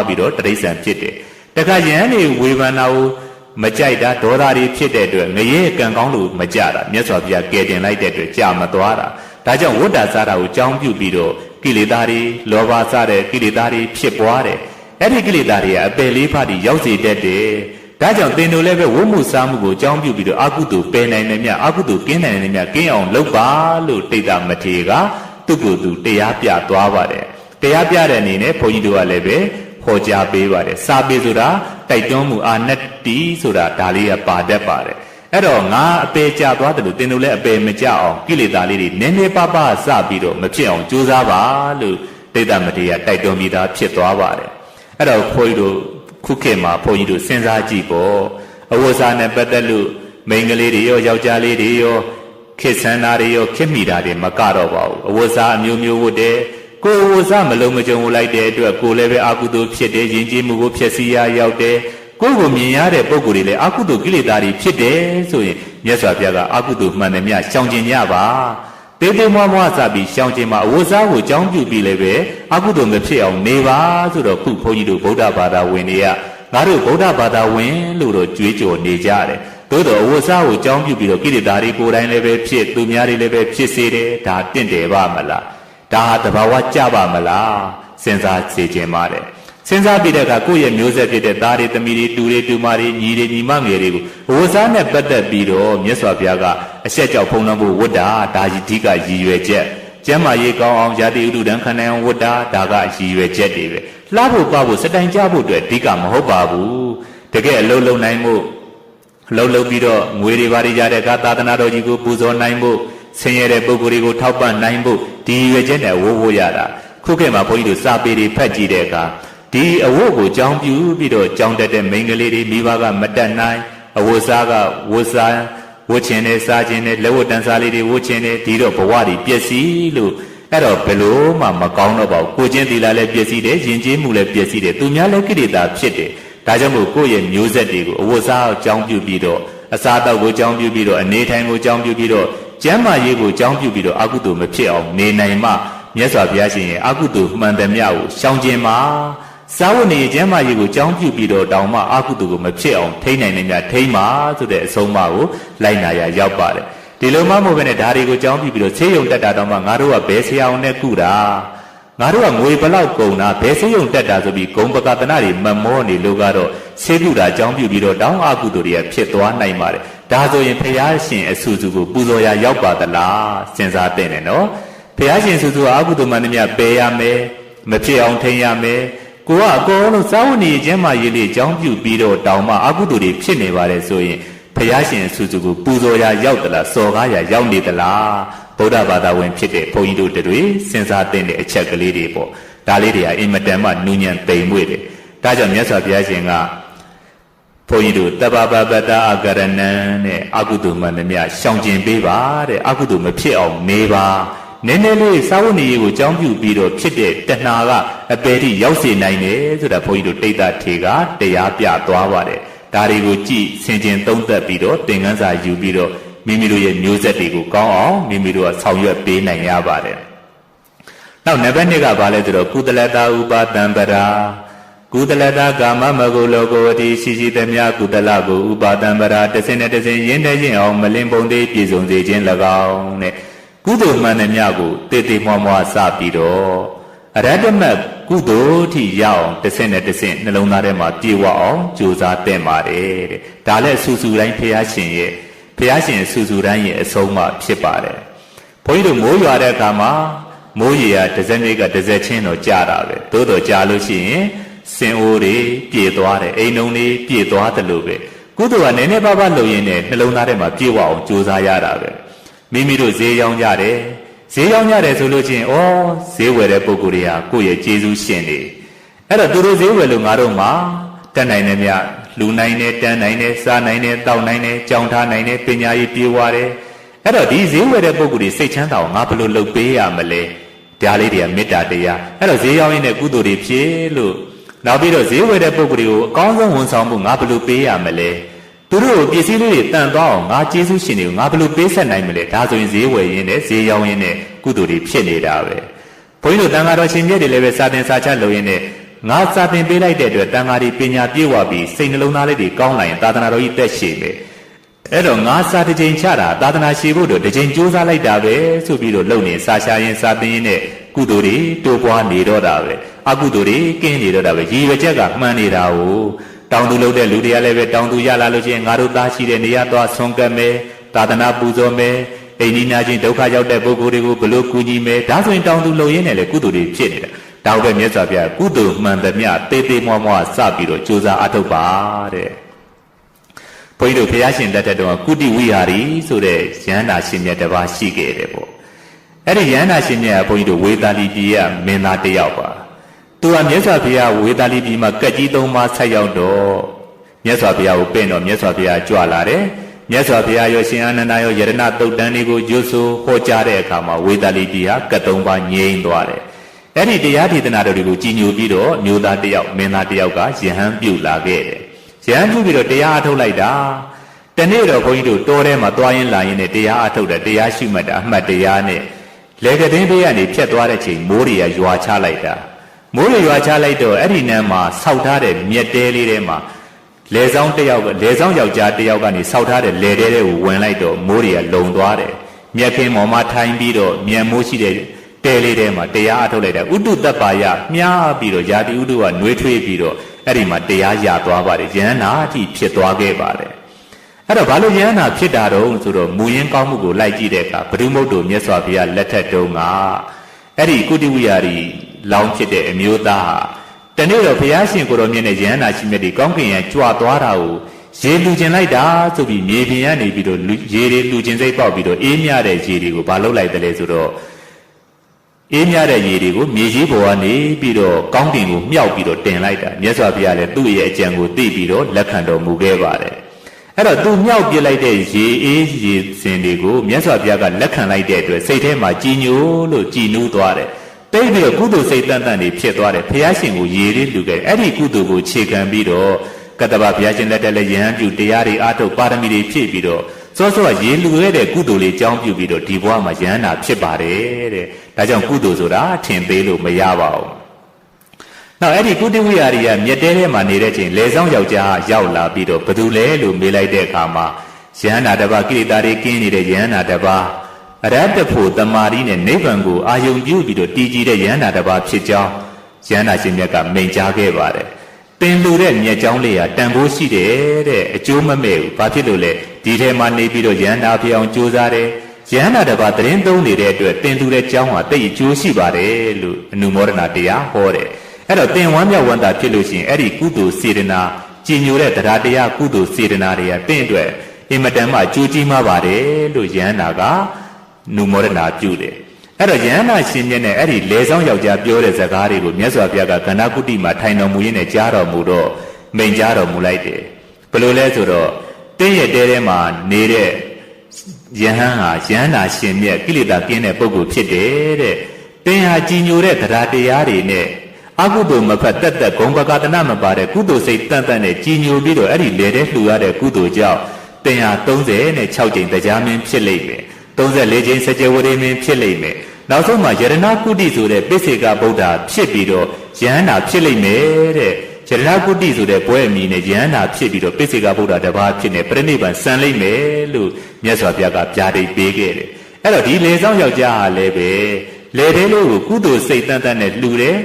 ပြီးတော့တိရစ္ဆာန်ဖြစ်တယ်တခါယဟန်နေဝေဖန်တာကိုမကြိုက်တာဒေါသတွေဖြစ်တဲ့အတွက်ငရဲကံကောင်းလို့မကြတာမြတ်စွာဘုရားကယ်တင်လိုက်တဲ့အတွက်ကြာမသွားတာဒါကြောင့်ဝတ္တစားတာကိုကြောင်းပြုပြီးတော့ကိလေသာတွေလောဘစတဲ့ကိလေသာတွေဖြစ်ပွားတယ်အဲ့ဒီကိလေသာတွေကအပယ်လေးပါးတွေရောက်စေတတ်တယ်ဒါကြောင့်သင်တို့လည်းပဲဝတ်မှုစားမှုကိုကြောင်းပြုပြီးတော့အကုသိုလ်ပယ်နိုင်တယ်မြတ်အကုသိုလ်ကင်းနိုင်တယ်မြတ်ကင်းအောင်လုပ်ပါလို့တိဋ္ဌမထေရကသူ့ကိုယ်သူတရားပြသွားပါတယ်တရားပြတဲ့အနေနဲ့ဘုန်းကြီးတို့ကလည်းပဲဟောကြားပေးပါတယ်စာပေဆိုတာတိုက်တွန်းမှုအာနတ္တိဆိုတာဒါလေးကပါတတ်ပါတယ်အဲ့တော့ငါအပေကြသွားတယ်လို့သင်တို့လည်းအပေမကြအောင်ကိလေသာလေးတွေနည်းနည်းပါးပါးစပြီးတော့မဖြစ်အောင်ကြိုးစားပါလို့တိဋ္ဌမထေရတိုက်တွန်းပြီးသားဖြစ်သွားပါတယ်အဲ့တော့ဘုန်းကြီးတို့ခုခေတ်မှာဘုန်းကြီးတို့စဉ်းစားကြည့်ပေါ့အဝတ်စားနဲ့ပတ်သက်လို့မိန်းကလေးတွေရောယောက်ျားလေးတွေရောခေတ်ဆန်းတာတွေရောခေတ်မိတာတွေမကတော့ပါဘူးအဝတ်စားအမျိုးမျိုးဝတ်တယ်ကိုယ်ဝတ်စားမလုံးမကြုံလိုက်တဲ့အတွက်ကိုယ်လည်းပဲအကုသိုလ်ဖြစ်တယ်ယဉ်ကျေးမှုကိုဖျက်ဆီးရရောက်တယ်ကိုယ်ကိုမြင်ရတဲ့ပုံကိုယ်တွေလည်းအကုသိုလ်ကိလေသာတွေဖြစ်တယ်ဆိုရင်မြတ်စွာဘုရားကအကုသိုလ်မှန်သမျှရှောင်ကျင်ကြပါတေးသေးမွားမွားစပြီးရှောင်ကျင်မှာအဝတ်စားကိုကြောင်းပြုပြီးလည်းပဲအကုသိုလ်မဖြစ်အောင်နေပါဆိုတော့ခုဘုန်းကြီးတို့ဗုဒ္ဓဘာသာဝင်တွေကငါတို့ဗုဒ္ဓဘာသာဝင်လို့တော့ကြွေးကြော်နေကြတယ်သို့တော်အဝတ်စားကိုကြောင်းပြုပြီးတော့ကိလေသာတွေကိုယ်တိုင်လည်းပဲဖြစ်သူများတွေလည်းပဲဖြစ်စေတယ်ဒါတင့်တယ်ပါမလားဒါဟာတဘာဝကြပါမလားစဉ်းစားစေခြင်းပါတယ်စဉ်းစားပြီးတဲ့အခါကိုယ့်ရဲ့မျိုးဆက်ဖြစ်တဲ့သားတွေသမီးတွေတူတွေတူမတွေညီတွေညီမငယ်တွေကိုဝတ်စားနဲ့ပတ်သက်ပြီးတော့မြတ်စွာဘုရားကအဆက်ကြောက်ဖုံးလွှမ်းဖို့ဝတ်တာဒါအဓိကရည်ရွယ်ချက်ကျမ်းမာရေးကောင်းအောင်ယာတိဥဒ္ဒံခံနိုင်အောင်ဝတ်တာဒါကရည်ရွယ်ချက်တွေပဲလှဖို့ပဖို့စတိုင်ကြဖို့အတွက်အဓိကမဟုတ်ပါဘူးတကယ်အလုံးလုံးနိုင်မှုအလုံးလုံးပြီးတော့ငွေတွေပါရကြတဲ့အခါသာသနာတော်ကြီးကိုပူဇော်နိုင်ဖို့ဆင်းရဲတဲ့ပုဂ္ဂိုလ်တွေကိုထောက်ပံ့နိုင်ဖို့ဒီရွယ်ချက်နဲ့ဝိုးဝိုးရတာခုခေတ်မှာဘုန်းကြီးတို့စာပေတွေဖတ်ကြည့်တဲ့အခါဒီအဝတ်ကိုကြောင်းပြပြီးတော့ကြောင်းတက်တဲ့မိန်းကလေးတွေမိဘကမတက်နိုင်အဝတ်စားကဝတ်စားဝတ်ချင်တယ်စားချင်တယ်လက်ဝတ်တန်းစားလေးတွေဝတ်ချင်တယ်ဒီတော့ဘဝတွေပျက်စီးလို့အဲ့တော့ဘယ်လို့မှမကောင်းတော့ပါဘူးကိုချင်းသီလလည်းပျက်စီးတယ်ယဉ်ကျေးမှုလည်းပျက်စီးတယ်သူများလည်းကိလေသာဖြစ်တယ်ဒါကြောင့်မို့ကိုယ့်ရဲ့မျိုးဆက်တွေကိုအဝတ်စားကိုကြောင်းပြပြီးတော့အစားအသောက်ကိုကြောင်းပြပြီးတော့အနေထိုင်ကိုကြောင်းပြပြီးတော့ကျမ်းမာရေးကိုကြောင်းပြပြီးတော့အကုသိုလ်မဖြစ်အောင်နေနိုင်မှမြတ်စွာဘုရားရှင်ရဲ့အကုသိုလ်မှန်သမျှကိုရှောင်ကျင်ပါစာဝတ်နေကျမ်းမာရေးကိုကြောင်းပြပြီးတော့တောင်မှအကုသိုလ်ကိုမဖြစ်အောင်ထိန်းနိုင်နေများထိန်းပါဆိုတဲ့အဆုံးအမကိုလိုက်နာရရောက်ပါတယ်ဒီလိုမှမဟုတ်ဘဲနဲ့ဓာရီကိုကြောင်းပြပြီးတော့ဆေးရုံတက်တာတောင်မှငါတို့ကဘယ်ဆရာအောင်နဲ့ကုတာငါတို့ကငွေဘလောက်ကုန်တာဘယ်ဆေးရုံတက်တာဆိုပြီးဂုံပကတနာတွေမမောနေလို့ကတော့ဆေးကုတာကြောင်းပြပြီးတော့တောင်အကုသိုလ်တွေကဖြစ်သွားနိုင်ပါတယ်ဒါဆိုရင်ဘုရားရှင်အဆူဆူကိုပူဇော်ရရောက်ပါသလားစဉ်းစားသင့်တယ်နော်ဘုရားရှင်ဆူဆူအကုသိုလ်မှန်သမျှပယ်ရမယ်မဖြစ်အောင်ထိန်းရမယ်ကိုကအကုန်လုံးစာဝတ်နေကျမ်းမာရေးလေးအကြောင်းပြုပြီးတော့တောင်မှအကုသိုလ်တွေဖြစ်နေပါတယ်ဆိုရင်ဘုရားရှင်ဆူဆူကိုပူဇော်ရရောက်သလားစော်ကားရရောက်နေသလားဗုဒ္ဓဘာသာဝင်ဖြစ်တဲ့ဘုန်းကြီးတို့တွေစဉ်းစားသင့်တဲ့အချက်ကလေးတွေပေါ့ဒါလေးတွေကအင်မတန်မှနူးညံ့သိမ်မွေ့တယ်ဒါကြောင့်မြတ်စွာဘုရားရှင်ကဘုန်းကြီးတို့တပ္ပပပတ္တအကရဏံတဲ့အကုသိုလ်မှန်သမျှရှောင်ကျင်ပေးပါတဲ့အကုသိုလ်မဖြစ်အောင်နေပါနည်းနည်းလေးစာဝတ်နေရေးကိုကြောင်းပြုပြီးတော့ဖြစ်တဲ့တဏှာကအပေတိရောက်စေနိုင်တယ်ဆိုတာဘုန်းကြီးတို့တိဋ္ဌထေကတရားပြသွားပါတယ်ဒါတွေကိုကြည့်ဆင်ခြင်သုံးသပ်ပြီးတော့သင်ခန်းစာယူပြီးတော့မိမိတို့ရဲ့မျိုးဆက်တွေကိုကောင်းအောင်မိမိတို့ကဆောင်ရွက်ပေးနိုင်ရပါတယ်နောက်နံပါတ် 2ကဘာလဲဆိုတော့ကုသလတာဥပါတံပရာကုသလတာကာမမဂုလောကိုအတိရှိရှိသမျှကုသလကိုဥပါတံပရာတစ်စင်းနဲ့တစ်စင်းရင်းနှီးရင်အောင်မလင်းပုံသေးပြည့်စုံစေခြင်း၎င်းတဲ့ကုသိုလ်မှန်သမျှကိုတည်တည်မွားမွားစပြီးတော့အရဟတမတ်ကုသိုလ်ထိရအောင်တစ်စင်းနဲ့တစ်စင်းနှလုံးသားထဲမှာပြေဝအောင်ကြိုးစားသင့်ပါတယ်တဲ့ဒါလည်းဆူဆူတိုင်းဘုရားရှင်ဆူဆူတိုင်းရဲ့အဆုံးအမဖြစ်ပါတယ်ဘုန်းကြီးတို့မိုးရွာတဲ့အခါမှာမိုးရေကတစ်စက်နေ့ကတစ်စက်ချင်းတော့ကြာတာပဲသို့တော့ကြာလို့ရှိရင်စင်အိုးတွေပြေသွားတယ်အိမ်ုံတွေပြေသွားတယ်လို့ပဲ ကုသိုလ်ကနည်းနည်းပါးပါးလုပ်ရင်းနဲ့နှလုံးသားထဲမှာပြေဝအောင်ကြိုးစားရတာပဲမိမိတို့ဈေးရောင်းကြတယ်ဈေးရောင်းကြတယ်ဆိုလို့ချင်းဈေးဝယ်တဲ့ပုဂ္ဂိုလ်တွေကကိုယ့်ရဲ့ကျေးဇူးရှင်တွေအဲ့တော့သူတို့ဈေးဝယ်လို့ငါတို့မှာတတ်နိုင်တယ်မြလူနိုင်တယ်တန်းနိုင်တယ်စားနိုင်တယ်တောက်နိုင်တယ်ကြောင်ထားနိုင်တယ်ပညာရေးပြေဝတယ်အဲ့တော့ဒီဈေးဝယ်တဲ့ပုဂ္ဂိုလ်တွေစိတ်ချမ်းသာအောင်ငါဘယ်လိုလုပ်ပေးရမလဲဒါလေးတွေကမေတ္တာတရားအဲ့တော့ဈေးရောင်းရင်းနဲ့ကုသိုလ်တွေဖြစ်လို့နောက်ပြီးတော့ဈေးဝယ်တဲ့ပုဂ္ဂိုလ်တွေကိုအကောင်းဆုံးဝန်ဆောင်မှုငါဘယ်လိုပေးရမလဲသူတို့ကိုပစ္စည်းလေးတွေတန်သွားအောင်ငါကျေးဇူးရှင်တွေကိုငါဘယ်လိုပေးဆက်နိုင်မလဲဒါဆိုရင်ဈေးဝယ်ရင်းနဲ့ဈေးရောင်းရင်းနဲ့ကုသိုလ်တွေဖြစ်နေတာပဲဘုန်းကြီးတို့တန်ခါတော်ရှင်မြတ်တွေလည်းပဲစာသင်စာချလုပ်ရင်းနဲ့ငါစာသင်ပေးလိုက်တဲ့အတွက်တန်ခါတွေပညာပြည့်ဝပြီးစိတ်နှလုံးသားလေးတွေကောင်းလာရင်သာသနာတော်ကြီးတက်ရှည်ပဲအဲ့တော့ငါစာတစ်ချိန်ချတာသာသနာရှည်ဖို့တို့တစ်ချိန်ကြိုးစားလိုက်တာပဲဆိုပြီးတော့လုပ်နေစာရှာရင်စာသင်ရင်းနဲ့ကုသိုလ်တွေတိုးပွားနေတော့တာပဲအကုသိုလ်တွေကင်းနေတော့တာပဲရည်ရွယ်ချက်ကမှန်နေတာကိုတောင်းသူလုပ်တဲ့လူတွေကလည်းပဲတောင်းသူရလာလို့ချင်းငါတို့သားရှိတဲ့နေရာသွားဆွန်ကပ်မယ်သာသနာပူဇော်မယ်အိမ်နီးနားချင်းဒုက္ခရောက်တဲ့ပုဂ္ဂိုလ်တွေကိုဘလို့ကူညီမယ်ဒါဆိုရင်တောင်းသူလုပ်ရင်းနဲ့လေကုသိုလ်တွေဖြစ်နေတာဒါပဲမြတ်စွာဘုရားကုသိုလ်မှန်သမျှတေးသေးမွားမွားစပြီးတော့ကြိုးစားအထောက်ပါတဲ့ဘုန်းကြီးတို့ဘုရားရှင်လက်ထက်တော့ကုတိဝိဟာရီဆိုတဲ့ယန္တာရှင်မြတ်တစ်ပါးရှိခဲ့တယ်ပေါ့အဲ့ဒီယန္တာရှင်မြတ်ကဘုန်းကြီးတို့ဝေသာလီပြည်ကမင်းသားတစ်ယောက်ပါသူကမြတ်စွာဘုရားဝေသာလီပြည်မှာကက်ကြီး၃ပါးဆက်ရောက်တော့မြတ်စွာဘုရားကိုပင့်တော့မြတ်စွာဘုရားကြွလာတယ်မြတ်စွာဘုရားရောရှင်အာနန္ဒာရောယရဏတုတ်တန်တွေကိုရွတ်ဆိုဟောကြားတဲ့အခါမှာဝေသာလီပြည်ဟာကက်၃ပါးငြိမ်းသွားတယ်အဲ့ဒီတရားဒေသနာတော်တွေကိုကြီးညိုပြီးတော့မျိုးသားတစ်ယောက်မင်းသားတစ်ယောက်ကယဟန်ပြုတ်လာခဲ့တယ်ယဟန်ပြုတ်ပြီးတော့တရားအထုတ်လိုက်တာတနေ့တော့ဘုန်းကြီးတို့တောထဲမှာသွားရင်လာရင်နဲ့တရားအထုတ်တယ်တရားရှိမှတ်တာအမှတ်တရားနဲ့လေကတင်းပေးကနေဖြတ်သွားတဲ့ချိန်မိုးတွေကရွာချလိုက်တာမိုးတွေရွာချလိုက်တော့အဲ့ဒီနန်းမှာဆောက်ထားတဲ့မြက်တဲလေးထဲမှာလေဆောင်တစ်ယောက်ကလေဆောင်ယောက်ျားတစ်ယောက်ကနေဆောက်ထားတဲ့လေတဲတွေကိုဝင်လိုက်တော့မိုးတွေကလုံသွားတယ်မြက်ခင်းပေါ်မှာထိုင်ပြီးတော့မြန်မိုးရှိတဲ့တဲလေးထဲမှာတရားအထုတ်လိုက်တာဥတုတ္တပါယမြားပြီးတော့ယာတိဥတုကနှွေးထွေးပြီးတော့အဲ့ဒီမှာတရားရသွားပါတယ်ယန္နာအထိဖြစ်သွားခဲ့ပါတယ်အဲ့တော့ဘာလို့ယန္နာဖြစ်တာတော့ဆိုတော့မူရင်းကောင်းမှုကိုလိုက်ကြည့်တဲ့အခါဘုရုမုတ်တို့မြတ်စွာဘုရားလက်ထက်တုန်းကအဲ့ဒီကုတိဝိဟာရီလောင်းဖြစ်တဲ့အမျိုးသားဟာတနေ့တော့ဘုရားရှင်ကိုတော်မြတ်နဲ့ယန္နာရှိမြတ်ဒီကောင်းကင်ရန်ကြွသွားတာကိုရေလူကျင်လိုက်တာဆိုပြီးမြေပြင်ကနေပြီးတော့ရေတွေလူကျင်စိတ်ပေါက်ပြီးတော့အေးမြတဲ့ရေတွေကိုဘာလုပ်လိုက်တယ်လဲဆိုတော့အေးမြတဲ့ရေတွေကိုမြေကြီးပေါ်ကနေပြီးတော့ကောင်းကင်ကိုမြှောက်ပြီးတော့တင်လိုက်တာမြတ်စွာဘုရားလည်းသူ့ရဲ့အကြံကိုသိပြီးတော့လက်ခံတော်မူခဲ့ပါတယ်အဲ့တော့သူမြှောက်ပြလိုက်တဲ့ရေအေးရေစင်တွေကိုမြတ်စွာဘုရားကလက်ခံလိုက်တဲ့အတွက်စိတ်ထဲမှာကြည်ညိုလို့ကြည်နူးသွားတယ်တိတ်ပြီးတော့ကုသိုလ်စိတ်တန်တန်တွေဖြစ်သွားတယ်ဘုရားရှင်ကိုရေလေးလူခဲ့အဲ့ဒီကုသိုလ်ကိုခြေခံပြီးတော့ကတ္တဗဘုရားရှင်လက်ထက်လည်းယဟန်ပြုတရားတွေအားထုတ်ပါရမီတွေဖြည့်ပြီးတော့စောစောရေလူခဲ့တဲ့ကုသိုလ်လေးကြောင်းပြုပြီးတော့ဒီဘဝမှာယဟန်နာဖြစ်ပါတယ်တဲ့ဒါကြောင့်ကုသိုလ်ဆိုတာထင်သေးလို့မရပါဘူးနောက်အဲ့ဒီကုတိဝိဟာရီကမြက်တဲထဲမှာနေတဲ့ချိန်လေဆောင်ယောက်ျားရောက်လာပြီးတော့ဘယ်သူလဲလို့မေးလိုက်တဲ့အခါမှာယဟန်နာတစ်ပါးကိလေသာတွေကင်းနေတဲ့ယဟန်နာတစ်ပါးအရဟတဖို့တမာရီနဲ့နိဗ္ဗာန်ကိုအာယုံပြုပြီးတော့တည်ကြည်တဲ့ယဟန်နာတစ်ပါးဖြစ်ကြောင်းယဟန်နာရှင်မြတ်ကမိန့်ကြားခဲ့ပါတယ်တင်လူတဲ့မြက်ကြောင်းလေးဟာတန်ဖိုးရှိတယ်တဲ့အကျိုးမမဲ့ဘူးဘာဖြစ်လို့လဲဒီထဲမှာနေပြီးတော့ယဟန်နာဖြစ်အောင်ကြိုးစားတယ်ယဟန်နာတစ်ပါးသတင်းသုံးနေတဲ့အတွက်တင်လူတဲ့ကြောင်းဟာတိတ်အကျိုးရှိပါတယ်လို့အနုမောဒနာတရားဟောတယ်အဲ့တော့တင်ဝမ်းမြောက်ဝမ်းသာဖြစ်လို့ရှိရင်အဲ့ဒီကုသိုလ်စေတနာကြည်ညိုတဲ့တရားတရားကုသိုလ်စေတနာတွေကတင့်အတွက်အင်မတန်မှအကျိုးကြီးမှားပါတယ်လို့ယဟန်နာကနုမောဒနာပြုတယ်အဲ့တော့ယဟန်နာရှင်မြတ်နဲ့အဲ့ဒီလေဆောင်ယောက်ျားပြောတဲ့စကားတွေကိုမြတ်စွာဘုရားကကန္နာကုတိမှာထိုင်တော်မူရင်းနဲ့ကြားတော်မူတော့မိန့်ကြားတော်မူလိုက်တယ်ဘယ်လိုလဲဆိုတော့တင်းရဲ့တဲထဲမှာနေတဲ့ယဟန်ဟာယဟန်နာရှင်မြတ်ကိလေသာကင်းတဲ့ပုဂ္ဂိုလ်ဖြစ်တယ်တဲ့တင်းဟာကြည်ညိုတဲ့တရားတရားတွေနဲ့အကုသိုလ်မဖက်တက်တက်ဂုံပကတနာမပါတဲ့ကုသိုလ်စိတ်တန်တန်နဲ့ကြည်ညိုပြီးတော့အဲ့ဒီလေထဲလှူရတဲ့ကုသိုလ်ကြောင့်တင်ဟာ36ကြိမ်တရားမင်းဖြစ်လိမ့်မယ်34ကြိမ်စကြဝဠာမင်းဖြစ်လိမ့်မယ်နောက်ဆုံးမှာယရဏကုတိဆိုတဲ့ပိစိကဗုဒ္ဓဖြစ်ပြီးတော့ယဟန္တာဖြစ်လိမ့်မယ်တဲ့ယရဏကုတိဆိုတဲ့ပွဲအမည်နဲ့ယဟန္တာဖြစ်ပြီးတော့ပိစိကဗုဒ္ဓတစ်ပါးဖြစ်နေပြိဋိဘံစံလိမ့်မယ်လို့မြတ်စွာဘုရားကပြာဒိတ်ပေးခဲ့တယ်အဲ့တော့ဒီလေဆောင်ယောက်ျားဟာလည်းပဲလေထဲလို့ကုသိုလ်စိတ်တန်တန်နဲ့လှူတယ်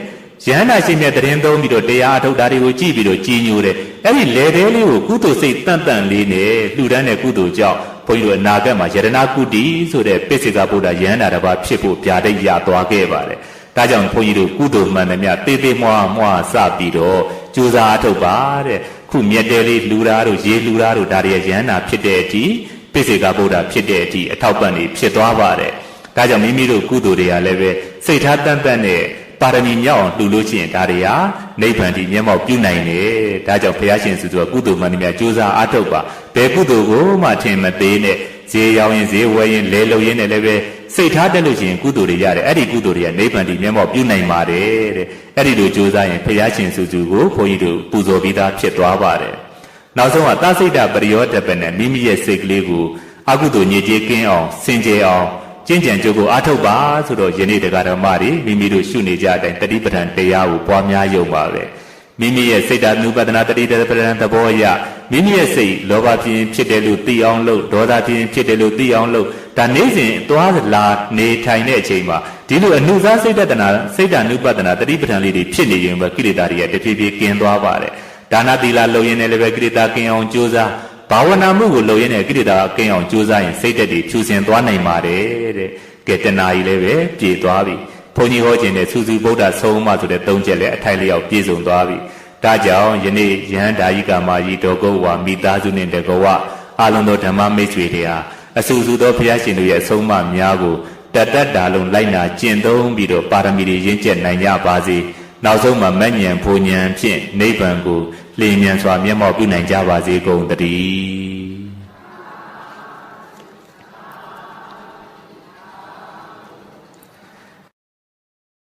ယဟန္တာရှင်မြတ်တရင်သုံးပြီးတော့တရားအထုတ်တာတွေကိုကြည့်ပြီးတော့ကြည်ညိုတယ်အဲ့ဒီလေထဲလေးကိုကုသိုလ်စိတ်တန်တန်လေးနဲ့လှူဒန်းတဲ့ကုသိုလ်ကြောင့်ဘုန်းကြီးတို့အနာဂတ်မှာယရဏကုတိဆိုတဲ့ပိစိကဗုဒ္ဓယဟန္တာတစ်ပါးဖြစ်ဖို့ဗျာဒိတ်ရသွားခဲ့ပါတယ်ဒါကြောင့်ဘုန်းကြီးတို့ကုသိုလ်မှန်သမျှတေးသေးမွားမွားစပြီးတော့ကြိုးစားအထုတ်ပါတဲ့ခု ခုမြတ်တဲလေးလူသားတို့ရေလူသားတို့ဒါတွေရဟန္တာဖြစ်တဲ့အထိပိစိကဗုဒ္ဓဖြစ်တဲ့အထိအထောက်ပံ့နေဖြစ်သွားပါတယ်ဒါကြောင့်မိမိတို့ကုသိုလ်တွေကလည်းပဲစိတ်ထားတန်တန်နဲ့ပါရမီမြောက်အောင်လှူလို့ရှိရင်ဒါတွေဟာနိဗ္ဗာန်ဒီမျက်မှောက်ပြုနိုင်တယ်ဒါကြောင့်ဘုရားရှင်ဆိုသူကကုသိုလ်မှန်သမျှကြိုးစားအားထုတ်ပါဘယ်ကုသိုလ်ကိုမှထင်မသေးနဲ့ဈေးရောင်းရင်ဈေးဝယ်ရင်လဲလုံရင်လည်းပဲစိတ်ထားတက်လို့ရှိရင်ကုသိုလ်တွေရတယ်အဲ့ဒီကုသိုလ်တွေကနိဗ္ဗာန်ဒီမျက်မှောက်ပြုနိုင်ပါတယ်တဲ့အဲ့ဒီလိုကြိုးစားရင်ဘုရားရှင်ဆိုသူကိုဘုန်းကြီးတို့ပူဇော်ပြီးသားဖြစ်သွားပါတယ်နောက်ဆုံးကသစိတ်တပရိယောတပနဲ့မိမိရဲ့စိတ်ကလေးကိုအကုသိုလ်ညစ်ကြေးကင်းအောင်စင်ကြယ်အောင်ကျင့်ကြံကြိုးကိုအားထုတ်ပါဆိုတော့ယနေ့တရားဓမ္မတွေမိမိတို့ရှုနေကြတဲ့အတိုင်းတတိပဋ္ဌာန်တရားကိုပွားများရုံပါပဲမိမိရဲ့စိတ်ဓာတ်နုပဒနာတတိပဋ္ဌာန်သဘောအရမိမိရဲ့စိတ်လောဘဖြစ်တယ်လို့သိအောင်လုပ်ဒေါသဖြစ်တယ်လို့သိအောင်လုပ်ဒါနေ့စဉ်သွားလာနေထိုင်တဲ့အချိန်မှာဒီလိုအနုစားစိတ်တနာစိတ်ဓာတ်နုပဒနာတတိပဋ္ဌာန်လေးတွေဖြစ်နေရင်ပဲကိလေသာတွေကတဖြည်းဖြည်းကင်းသွားပါတယ်ဒါနသီလလုပ်ရင်လည်းပဲကိလေသာကင်းအောင်ကြိုးစားဘာဝနာမှုကိုလုပ်ရင်းနဲ့ကိလေသာကင်းအောင်ကြိုးစားရင်စိတ်သက်တွေဖြူစင်သွားနိုင်ပါတယ်တဲ့ကဲတဏှာကြီးလည်းပဲပြေသွားပြီဘုန်းကြီးဟောခြင်းနဲ့စူးစူးဗုဒ္ဓဆုံးမဆိုတဲ့၃ချက်လည်းအထိုက်လျောက်ပြည့်စုံသွားပြီဒါကြောင့်ယနေ့ယဟန်ဒါယိကာမကြီးတော်ကုတ်ဝါမိသားစုနဲ့တကောဝအာလုံးသောဓမ္မမိတ်ဆွေတွေဟာအဆူဆူသောဘုရားရှင်တို့ရဲ့အဆုံးအမများကိုတတ်တတ်တာလုံးလိုက်နာကျင့်သုံးပြီးတော့ပါရမီတွေရင့်ကျက်နိုင်ကြပါစေနောက်ဆုံးမှာမဉ္ဇဉ်ဘုံဉဏ်ဖြင့်နိဗ္ဗာန်ကိုလျင်မြန်စွာမျက်မှောက်ပြုနိုင်ကြပါစေကုန်သတည်း